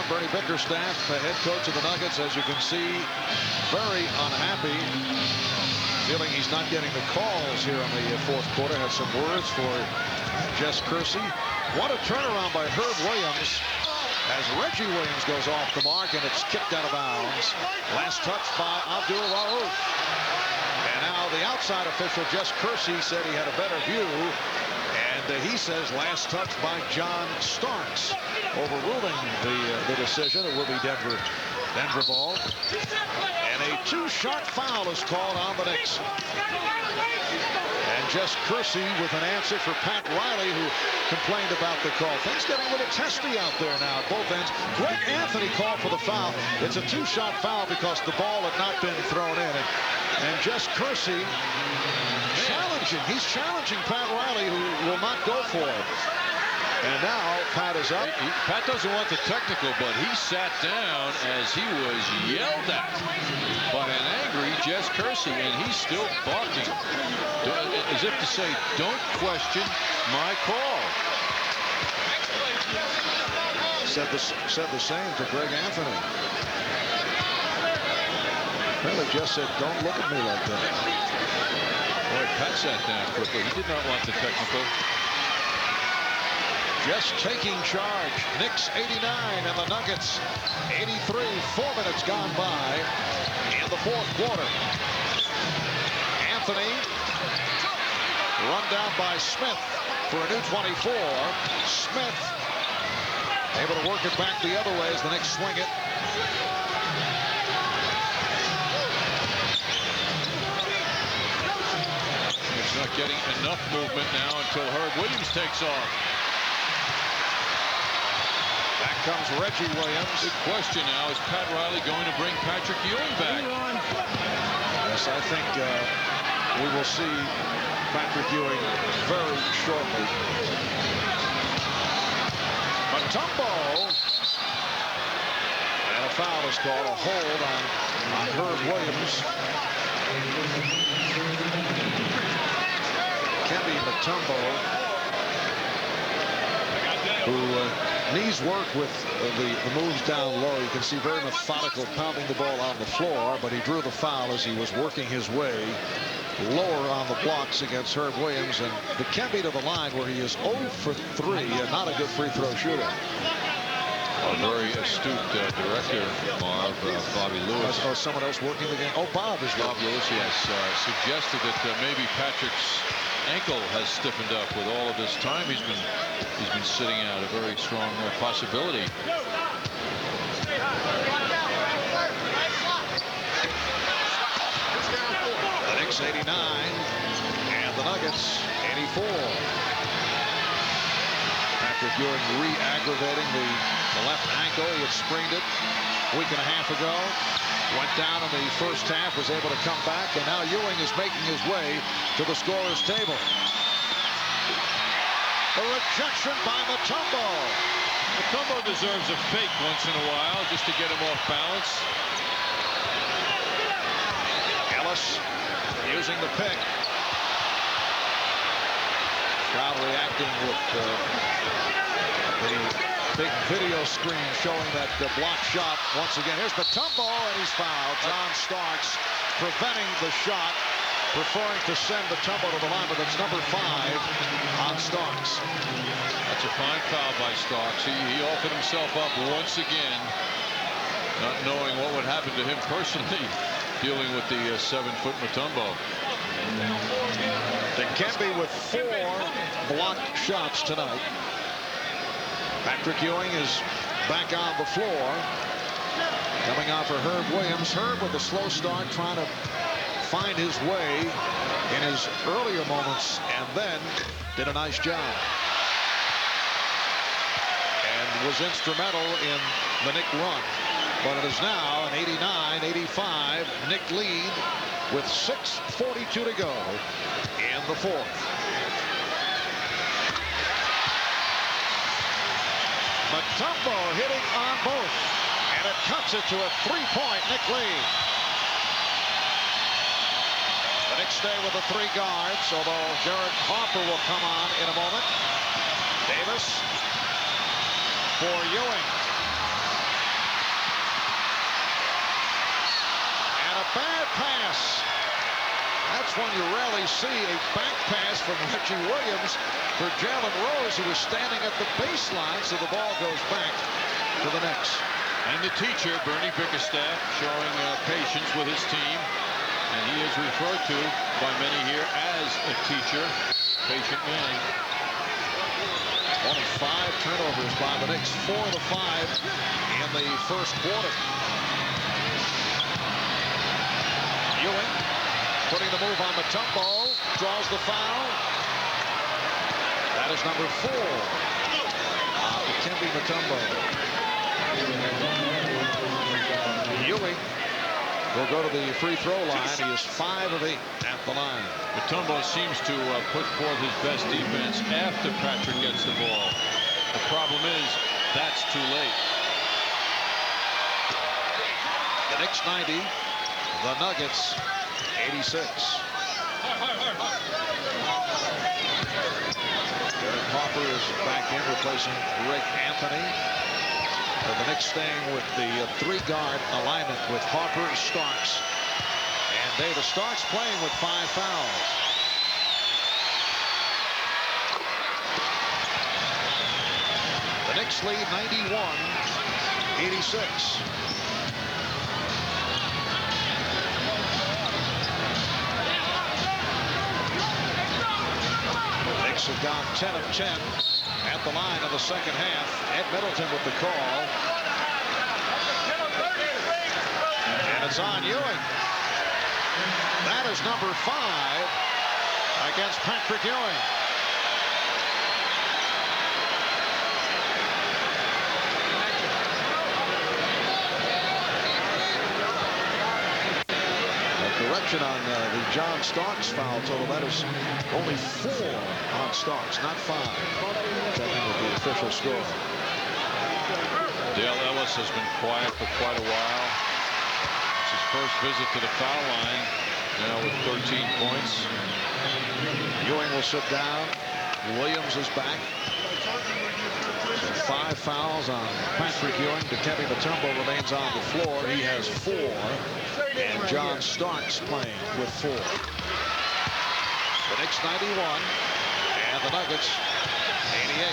Bernie Bickerstaff, the head coach of the Nuggets, as you can see, very unhappy, feeling he's not getting the calls here in the fourth quarter. Had some words for Jess Kersey. What a turnaround by Herb Williams as Reggie Williams goes off the mark, and it's kicked out of bounds. Last touch by Abdul Rauf. And now the outside official, Jess Kersey, said he had a better view. And he says last touch by John Starks, overruling the decision. It will be Denver ball. And a two-shot foul is called on the Knicks. And Jess Kersey with an answer for Pat Riley, who complained about the call. Things getting a little testy out there now at both ends. Greg Anthony called for the foul. It's a two-shot foul because the ball had not been thrown in. And Jess Kersey challenging. He's challenging Pat Riley, who will not go for it. And now Pat is up. Pat doesn't want the technical, but he sat down as he was yelled at by an angry Jess Kersey, and he's still barking, as if to say, don't question my call. Said the same to Greg Anthony. Apparently Jess said, don't look at me like that. Boy, Pat sat down quickly. He did not want the technical. Just taking charge. Knicks 89 and the Nuggets 83. 4 minutes gone by in the fourth quarter. Anthony run down by Smith for a new 24. Smith able to work it back the other way as the Knicks swing it. It's not getting enough movement now until Herb Williams takes off. Back comes Reggie Williams. Big question now, is Pat Riley going to bring Patrick Ewing back? Yes, I think we will see Patrick Ewing very shortly. Mutombo. And a foul is called, a hold on Herb Williams. Mutombo, who needs work with the moves down low. You can see very methodical, pounding the ball on the floor, but he drew the foul as he was working his way lower on the blocks against Herb Williams. And Dikembe to the line where he is 0 for 3 and not a good free throw shooter. A very astute director, Marv, Bobby Lewis. Oh, someone else working the game. Oh, Bob is Bob Lewis, yes, suggested that maybe Patrick's ankle has stiffened up with all of this time he's been sitting out. A very strong possibility. The Knicks 89 and the Nuggets 84. Patrick Ewing re-aggravating the left ankle. He had sprained it a week and a half ago. Went down in the first half, was able to come back, and now Ewing is making his way to the scorer's table. A rejection by Mutombo. Mutombo deserves a fake once in a while just to get him off balance. Ellis using the pick. Crowd reacting with the big video screen showing that block shot once again. Here's Mutombo, and he's fouled. John Starks preventing the shot, preferring to send Mutombo to the line, but that's number 5 on Starks. That's a fine foul by Starks. He offered himself up once again, not knowing what would happen to him personally, dealing with the 7-foot Mutombo. Dikembe with 4 blocked shots tonight. Patrick Ewing is back on the floor. Coming out for Herb Williams. Herb with a slow start, trying to find his way in his earlier moments, and then did a nice job. And was instrumental in the Knick run. But it is now an 89-85 Knick lead with 6:42 to go in the fourth. Mutombo hitting on both, and it cuts it to a 3-point Knick lead. The Knicks stay with the 3 guards, although Derek Harper will come on in a moment. Davis for Ewing. And a bad pass. That's when you rarely see a back pass from Reggie Williams for Jaylen Rose, who was standing at the baseline, so the ball goes back to the Knicks. And the teacher, Bernie Bickerstaff, showing patience with his team. And he is referred to by many here as a teacher, patient man. Only 5 turnovers by the Knicks, 4 of the 5 in the first quarter. Ewing putting the move on Mutombo, draws the foul. That is number 4. Dikembe Mutombo. Ewing will go to the free throw line. He is 5 of 8 at the line. Mutombo seems to put forth his best defense after Patrick gets the ball. The problem is that's too late. The Knicks 90, the Nuggets 86. Derek Harper is back in, replacing Rick Anthony. The Knicks staying with the 3-guard alignment with Harper, Starks, and Davis. Starks playing with 5 fouls. The Knicks lead 91-86. Knicks have gone 10 of 10 at the line in the second half. Ed Middleton with the call. And it's on Ewing. That is number 5 against Patrick Ewing. Correction on the John Starks foul total. That is only 4 on Starks, not 5. Checking with the official score. Dale Ellis has been quiet for quite a while. It's his first visit to the foul line. now with 13 points. Ewing will sit down. Williams is back. So 5 fouls on Patrick Ewing. Dikembe Mutombo remains on the floor. He has 4. And John Starks playing with 4. The Knicks 91. And the Nuggets 88.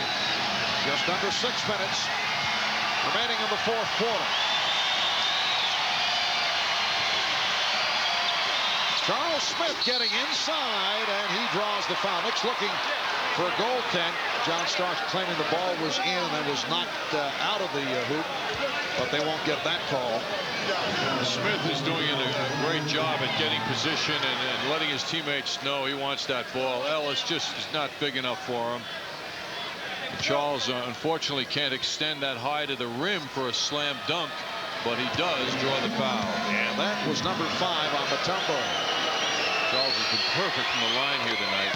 Just under 6 minutes remaining in the 4th quarter. Charles Smith getting inside, and he draws the foul. Knicks looking for a goaltend. John Starks claiming the ball was in and was knocked out of the hoop, but they won't get that call. Smith is doing a great job at getting position and letting his teammates know he wants that ball. Ellis just is not big enough for him. And Charles unfortunately can't extend that high to the rim for a slam dunk, but he does draw the foul. And that was number 5 on Mutombo. Charles has been perfect from the line here tonight.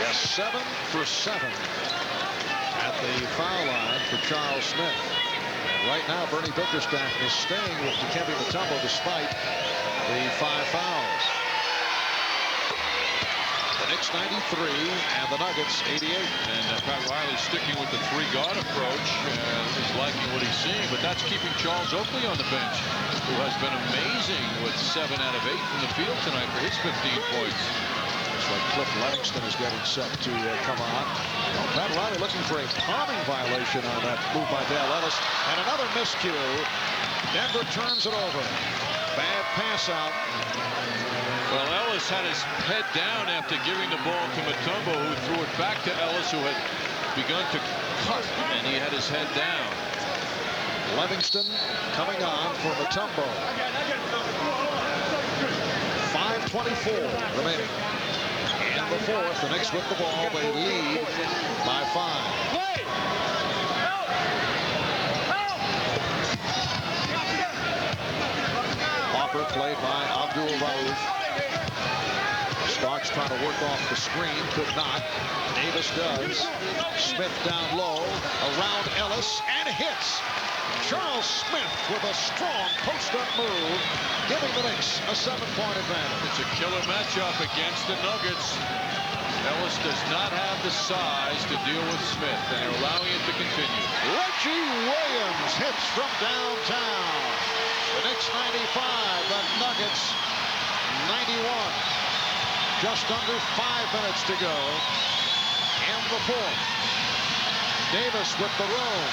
Yes, 7 for 7 at the foul line for Charles Smith. And right now, Bernie Bickerstaff is staying with Dikembe Mutombo despite the 5 fouls. The Knicks 93 and the Nuggets 88. And Pat Riley sticking with the 3-guard approach. Is liking what he's seeing, but that's keeping Charles Oakley on the bench, who has been amazing with 7 out of 8 from the field tonight for his 15 points. Looks like Cliff Livingston is getting set to come on. Well, Pat Riley looking for a palming violation on that move by Dale Ellis. And another miscue. Denver turns it over. Bad pass out. Well, Ellis had his head down after giving the ball to Mutombo, who threw it back to Ellis, who had begun to cut, and he had his head down. Livingston coming on for Mutombo. 5:24 remaining. In the 4th, the Knicks with the ball. They lead by 5. Hopper played by Abdul Rauf. Starks trying to work off the screen, could not. Davis does. Smith down low, around Ellis, and hits. Charles Smith with a strong post-up move, giving the Knicks a 7-point advantage. It's a killer matchup against the Nuggets. Ellis does not have the size to deal with Smith, and they're allowing it to continue. Reggie Williams hits from downtown. The Knicks 95, the Nuggets 91. Just under 5 minutes to go in the 4th. Davis with the room.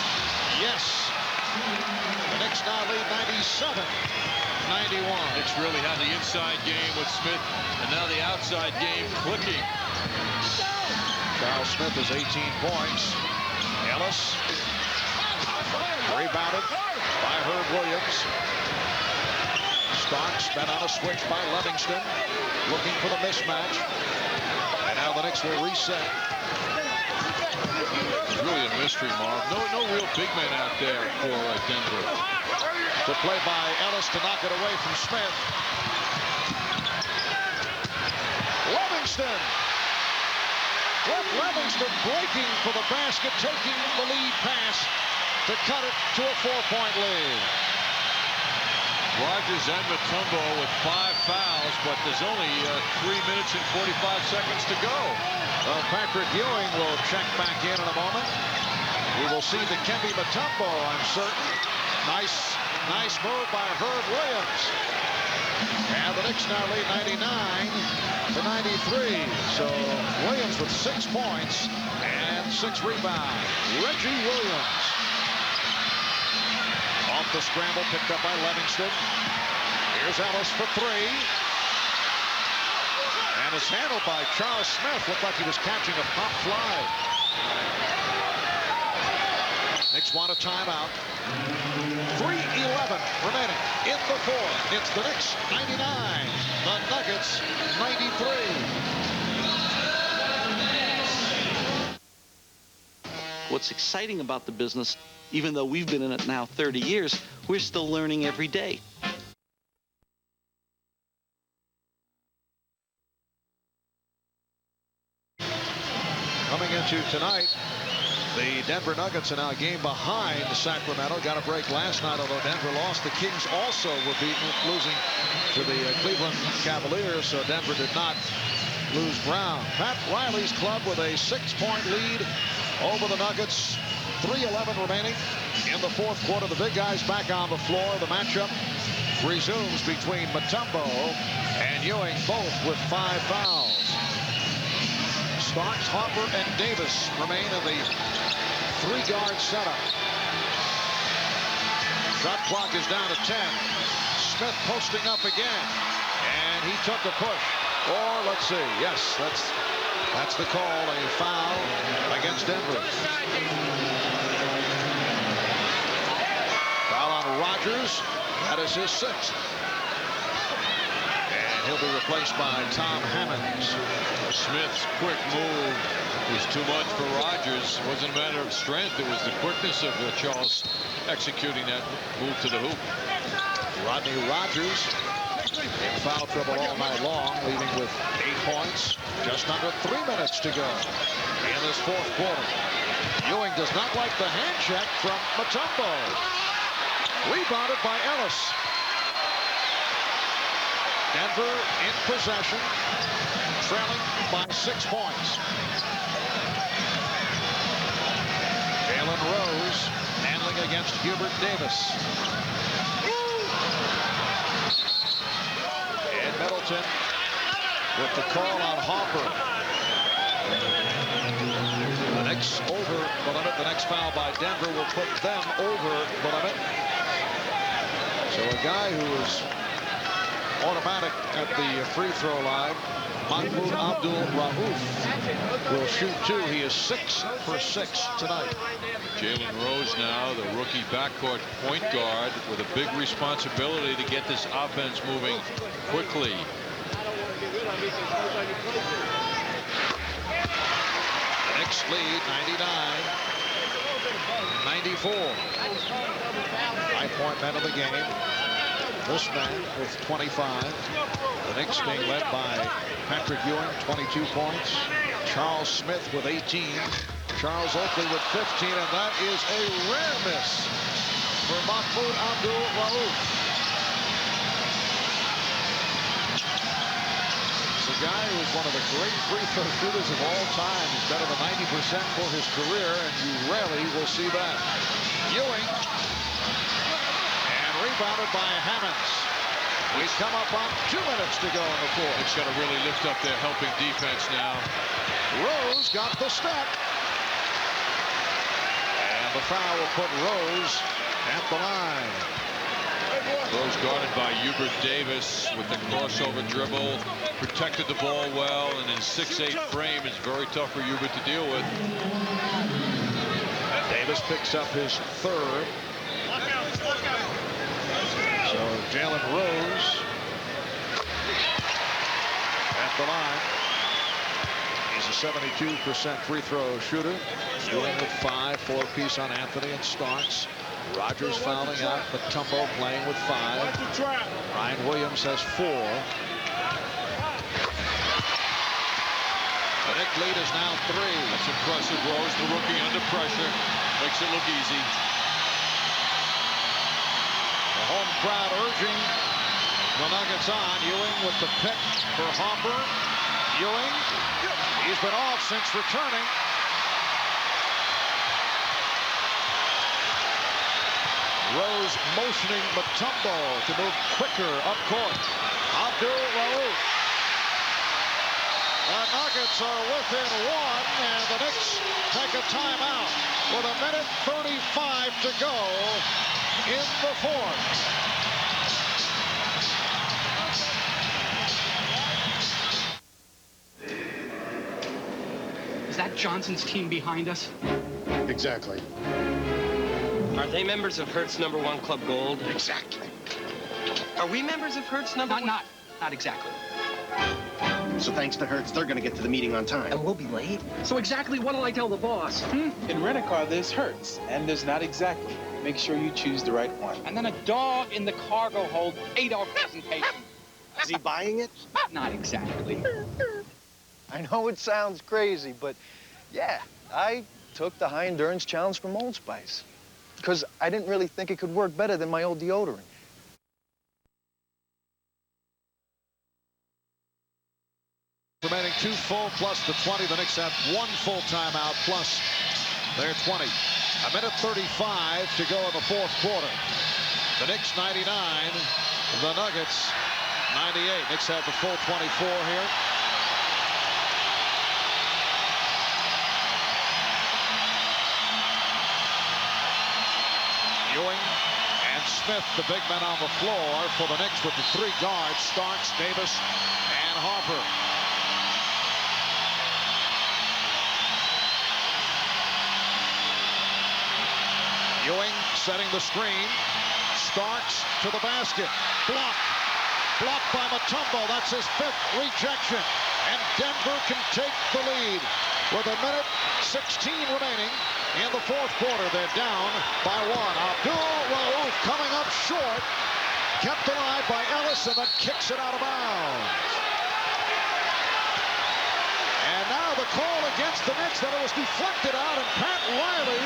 Yes. The Knicks now lead 97-91. Knicks really had the inside game with Smith, and now the outside game clicking. Charles Smith has 18 points. Ellis rebounded by Herb Williams. Starks been on a switch by Livingston, looking for the mismatch. And now the Knicks will reset. It's really a mystery, Marv. No real big men out there for Denver. To play by Ellis to knock it away from Smith. Livingston. Cliff Livingston breaking for the basket, taking the lead pass to cut it to a 4-point lead. Rogers and Mutombo with 5 fouls, but there's only 3 minutes and 45 seconds to go. Patrick Ewing will check back in a moment. We will see Dikembe Mutombo, I'm certain. Nice move by Herb Williams. And the Knicks now lead 99-93. So Williams with 6 points and 6 rebounds. Reggie Williams. Off the scramble, picked up by Livingston. Here's Ellis for 3. And it's handled by Charles Smith. Looked like he was catching a pop fly. Knicks want a timeout. 3:11 remaining in the 4th. It's the Knicks 99, the Nuggets 93. What's exciting about the business, even though we've been in it now 30 years, we're still learning every day. Coming into tonight, The Denver Nuggets are now a game behind Sacramento. Got a break last night, although Denver lost. The Kings also were beaten, losing to the Cleveland Cavaliers, so Denver did not lose ground. Pat Riley's club with a 6-point lead over the Nuggets. 3:11 remaining in the fourth quarter. The big guys back on the floor. The matchup resumes between Mutombo and Ewing, both with 5 fouls. Starks, Harper, and Davis remain in the 3-guard setup. Shot clock is down to 10. Smith posting up again, and he took a push. Or let's see, yes, that's the call, a foul against Denver. Foul on Rogers. That is his 6th. And he'll be replaced by Tom Hammonds. Smith's quick move was too much for Rogers. It wasn't a matter of strength. It was the quickness of Charles executing that move to the hoop. Rodney Rogers in foul trouble all night long, leading with 8 points. Just under 3 minutes to go in this fourth quarter. Ewing does not like the hand check from Mutombo. Rebounded by Ellis. Denver in possession, trailing by 6 points. Jaylen Rose handling against Hubert Davis. And Middleton with the call on Harper. The Knicks over the limit. The next foul by Denver will put them over the limit. So a guy who is automatic at the free throw line, Mahmoud Abdul-Rauf, will shoot 2. He is 6 for 6 tonight. Jaylen Rose now, the rookie backcourt point guard, with a big responsibility to get this offense moving quickly. The Knicks lead 99-94. 9-point man of the game. This man with 25. The Knicks being led by Patrick Ewing, 22 points. Charles Smith with 18. Charles Oakley with 15, and that is a rare miss for Mahmoud Abdul-Rauf. It's a guy who is one of the great free throw shooters of all time. He's better than 90% for his career, and you rarely will see that. Ewing, and rebounded by Hammonds. We come up on 2 minutes to go in the fourth. It's got to really lift up their helping defense now. Rose got the step. And the foul will put Rose at the line. Rose guarded by Hubert Davis with the crossover dribble. Protected the ball well, and in 6'8" frame is very tough for Hubert to deal with. Davis picks up his 3rd. So Jaylen Rose at the line. He's a 72% free throw shooter. Ewing with 5, 4-piece on Anthony and Starks. Rogers fouling out, but Mutombo playing with 5. Ryan Williams has 4. The Knicks lead is now 3. That's impressive. Rose, the rookie, under pressure, makes it look easy. The home crowd urging the Nuggets on. Ewing with the pick for Harper. Ewing, he's been off since returning. Rose motioning Mutombo to move quicker up court. Abdul-Rauf. The Nuggets are within 1, and the Knicks take a timeout with 1:35 to go in the fourth. Is that Johnson's team behind us? Exactly. Are they members of Hertz #1 Club Gold? Exactly. Are we members of Hertz #1? Not exactly. So thanks to Hertz, they're going to get to the meeting on time. And we'll be late? So exactly what'll I tell the boss? In Rent-A-Car, there's Hertz, and there's not exactly. Make sure you choose the right one. And then a dog in the cargo hold ate our presentation. Is he buying it? Not exactly. I know it sounds crazy, but yeah, I took the high endurance challenge from Old Spice. Because I didn't really think it could work better than my old deodorant. Remaining 2 full plus the 20. The Knicks have 1 full timeout plus their 20. A minute 35 to go in the 4th quarter. The Knicks 99, the Nuggets 98. Knicks have the full 24 here. Ewing and Smith, the big men on the floor for the Knicks with the 3 guards, Starks, Davis, and Harper. Ewing setting the screen. Starks to the basket. Blocked by Mutombo. That's his 5th rejection. And Denver can take the lead with a minute 16 remaining in the 4th quarter. They're down by 1. Abdul-Rauf coming up short. Kept alive by Ellis and then kicks it out of bounds. And now the call against the Knicks that it was deflected out, and Pat Riley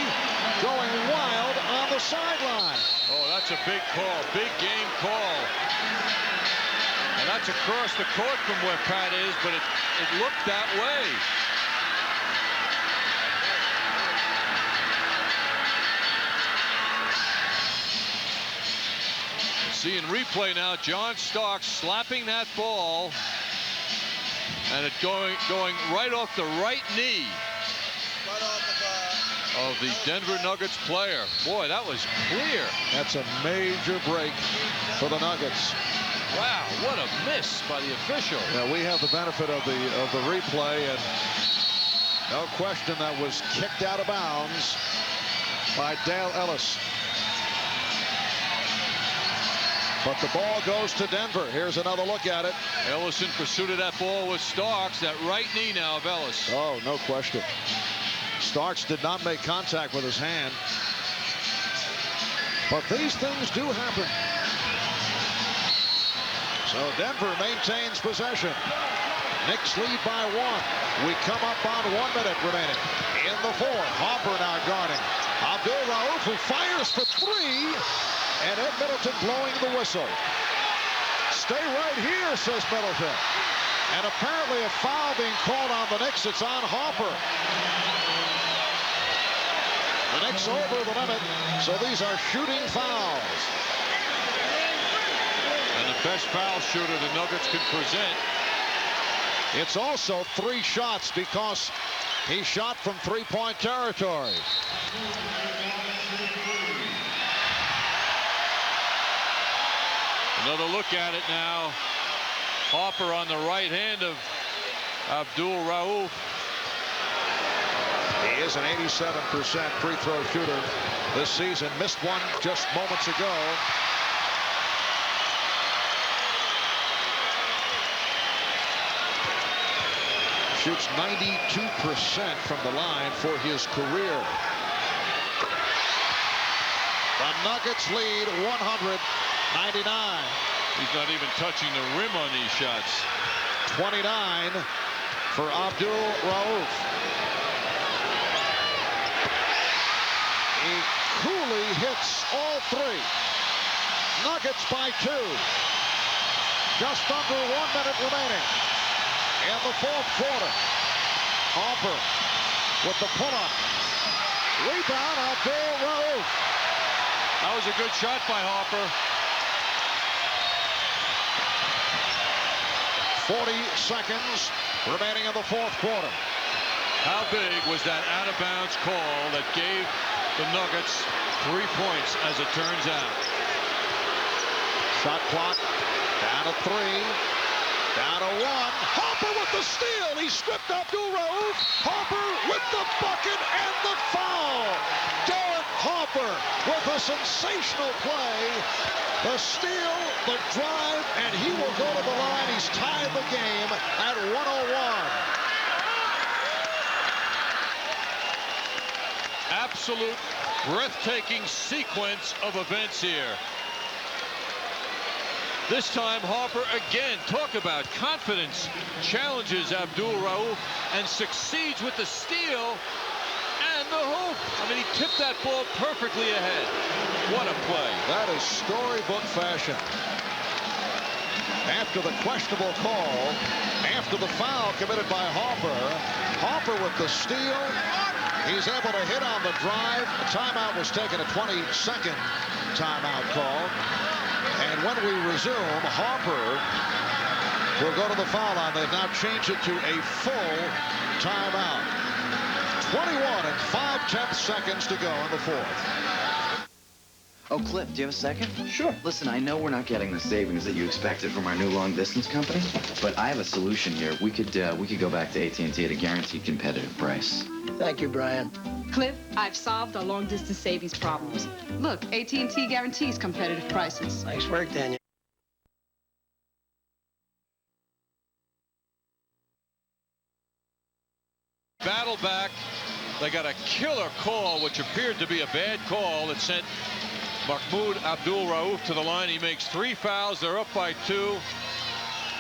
going wild on the sideline. Oh, that's a big call, big game call. And that's across the court from where Pat is, but it looked that way. See in replay now, John Starks slapping that ball. And it going right off the right knee of the Denver Nuggets player. Boy, that was clear. That's a major break for the Nuggets. Wow, what a miss by the official. Yeah, we have the benefit of the replay, and no question that was kicked out of bounds by Dale Ellis. But the ball goes to Denver. Here's another look at it. Ellis in pursuit of that ball with Starks. That right knee now of Ellis. Oh, no question. Starks did not make contact with his hand. But these things do happen. So Denver maintains possession. Knicks lead by 1. We come up on 1 minute remaining in the 4th. Harper now guarding Abdul-Rauf, who fires for 3. And Ed Middleton blowing the whistle. Stay right here, says Middleton. And apparently a foul being called on the Knicks. It's on Harper. The Knicks over the limit, so these are shooting fouls. And the best foul shooter the Nuggets can present. It's also 3 shots because he shot from 3-point territory. Another look at it now. Harper on the right hand of Abdul-Rauf. He is an 87% free throw shooter this season. Missed one just moments ago. Shoots 92% from the line for his career. The Nuggets lead 100-99. He's not even touching the rim on these shots. 29 for Abdul-Rauf. He coolly hits all 3. Nuggets by 2. Just under 1 minute remaining in the 4th quarter. Harper with the pull-up. Rebound, Abdul-Rauf. That was a good shot by Harper. 40 seconds remaining in the 4th quarter. How big was that out-of-bounds call that gave the Nuggets 3 points, as it turns out? Shot clock down to 3, down to 1. Harper with the steal. He stripped Abdul-Rauf. Harper with the bucket and the foul. Derek Harper with a sensational play. The steal, the drive, and he will go to the line. He's tied the game at 101. Absolute breathtaking sequence of events here. This time Harper again, talk about confidence, challenges Abdul-Rauf and succeeds with the steal and the I mean, he tipped that ball perfectly ahead. What a play. That is storybook fashion. After the questionable call, after the foul committed by Harper, Harper with the steal. He's able to hit on the drive. A timeout was taken, a 20-second timeout call. And when we resume, Harper will go to the foul line. They've now changed it to a full timeout. 21 and 5/10 seconds to go in the fourth. Oh, Cliff, do you have a second? Sure. Listen, I know we're not getting the savings that you expected from our new long-distance company, but I have a solution here. We could go back to AT&T at a guaranteed competitive price. Thank you, Brian. Cliff, I've solved our long-distance savings problems. Look, AT&T guarantees competitive prices. Nice work, Daniel. Battle back. They got a killer call, which appeared to be a bad call that sent Mahmoud Abdul-Rauf to the line. He makes 3 fouls. They're up by 2.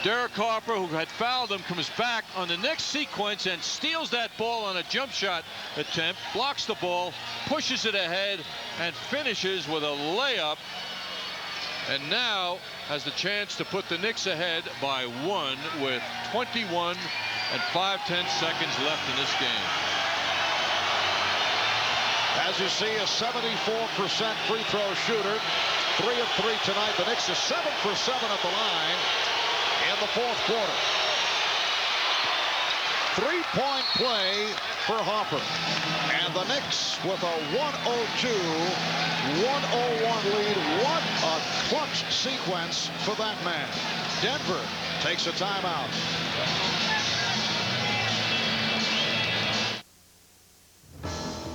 Derek Harper, who had fouled him, comes back on the next sequence and steals that ball on a jump shot attempt, blocks the ball, pushes it ahead, and finishes with a layup. And now has the chance to put the Knicks ahead by 1 with 21 and 5/10 seconds left in this game. As you see, a 74% free throw shooter. 3 of 3 tonight. The Knicks are 7 for 7 at the line in the fourth quarter. 3-point play for Harper. And the Knicks with a 102-101 lead. What a clutch sequence for that man. Denver takes a timeout.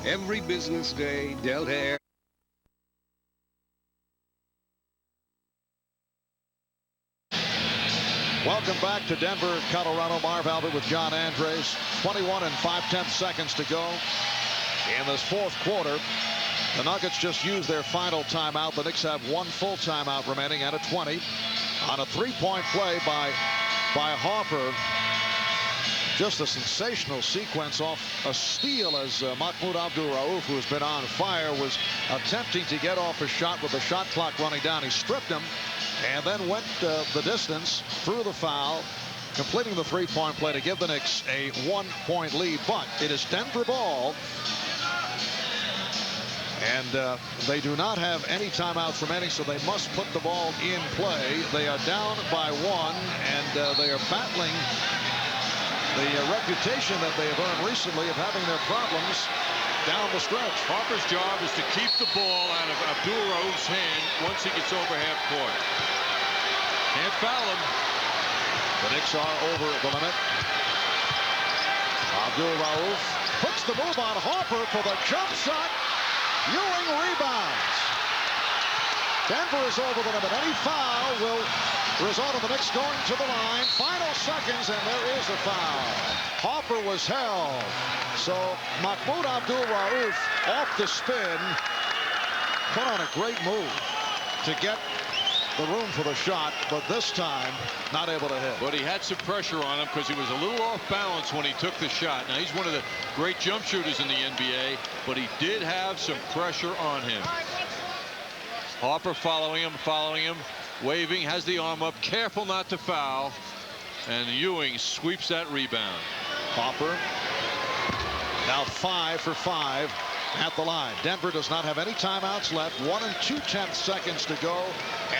Every business day, Delta Air. Welcome back to Denver, Colorado. Marv Albert with John Andres. 21 and 5/10 seconds to go in this fourth quarter. The Nuggets just used their final timeout. The Knicks have 1 full timeout remaining at a 20 on a 3-point play by Harper. Just a sensational sequence off a steal as Mahmoud Abdul-Rauf, who has been on fire, was attempting to get off a shot with the shot clock running down. He stripped him and then went the distance through the foul, completing the 3-point play to give the Knicks a 1-point lead. But it is Denver ball. And they do not have any timeouts remaining, so they must put the ball in play. They are down by 1, and they are battling the reputation that they have earned recently of having their problems down the stretch. Harper's job is to keep the ball out of Abdul-Rauf's hand once he gets over half court. Can't foul him. The Knicks are over the limit. Abdul-Rauf puts the move on Harper for the jump shot. Ewing rebounds. Denver is over the limit. Any foul will result in the Knicks going to the line. Final seconds, and there is a foul. Harper was held. So Mahmoud Abdul-Rauf off the spin put on a great move to get the room for the shot, but this time not able to hit. But he had some pressure on him because he was a little off balance when he took the shot. Now, he's one of the great jump shooters in the NBA, but he did have some pressure on him. Harper following him, waving, has the arm up, careful not to foul, and Ewing sweeps that rebound. Harper now 5 for 5 at the line. Denver does not have any timeouts left. 1 2/10 seconds to go,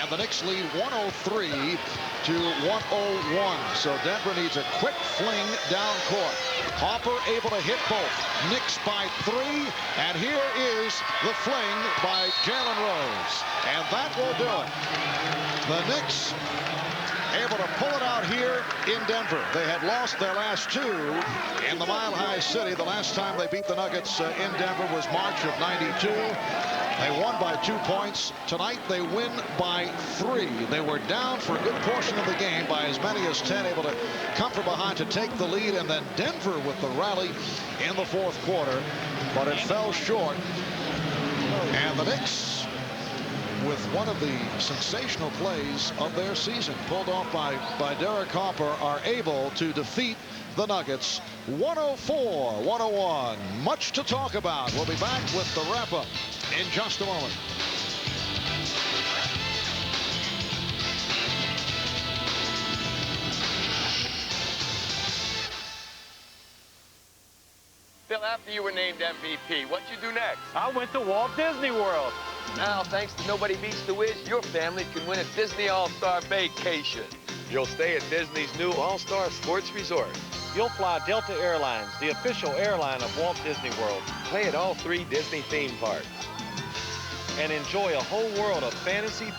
and the Knicks lead 103 to 101. So Denver needs a quick fling down court. Harper able to hit both. Knicks by 3, and here is the fling by Jaylen Rose, and that will do it. The Knicks able to pull it out here in Denver. They had lost their last 2 in the Mile High City. The last time they beat the Nuggets in Denver was March of '92. They won by 2 points. Tonight they win by 3. They were down for a good portion of the game by as many as 10, able to come from behind to take the lead, and then Denver with the rally in the fourth quarter, but it fell short. And the Knicks with one of the sensational plays of their season, pulled off by Derek Harper, are able to defeat the Nuggets 104-101. Much to talk about. We'll be back with the wrap-up in just a moment. Phil, after you were named MVP, what'd you do next? I went to Walt Disney World. Now, thanks to Nobody Beats the Wiz, your family can win a Disney All-Star vacation. You'll stay at Disney's new All-Star Sports Resort. You'll fly Delta Airlines, the official airline of Walt Disney World. Play at all 3 Disney theme parks. And enjoy a whole world of fantasy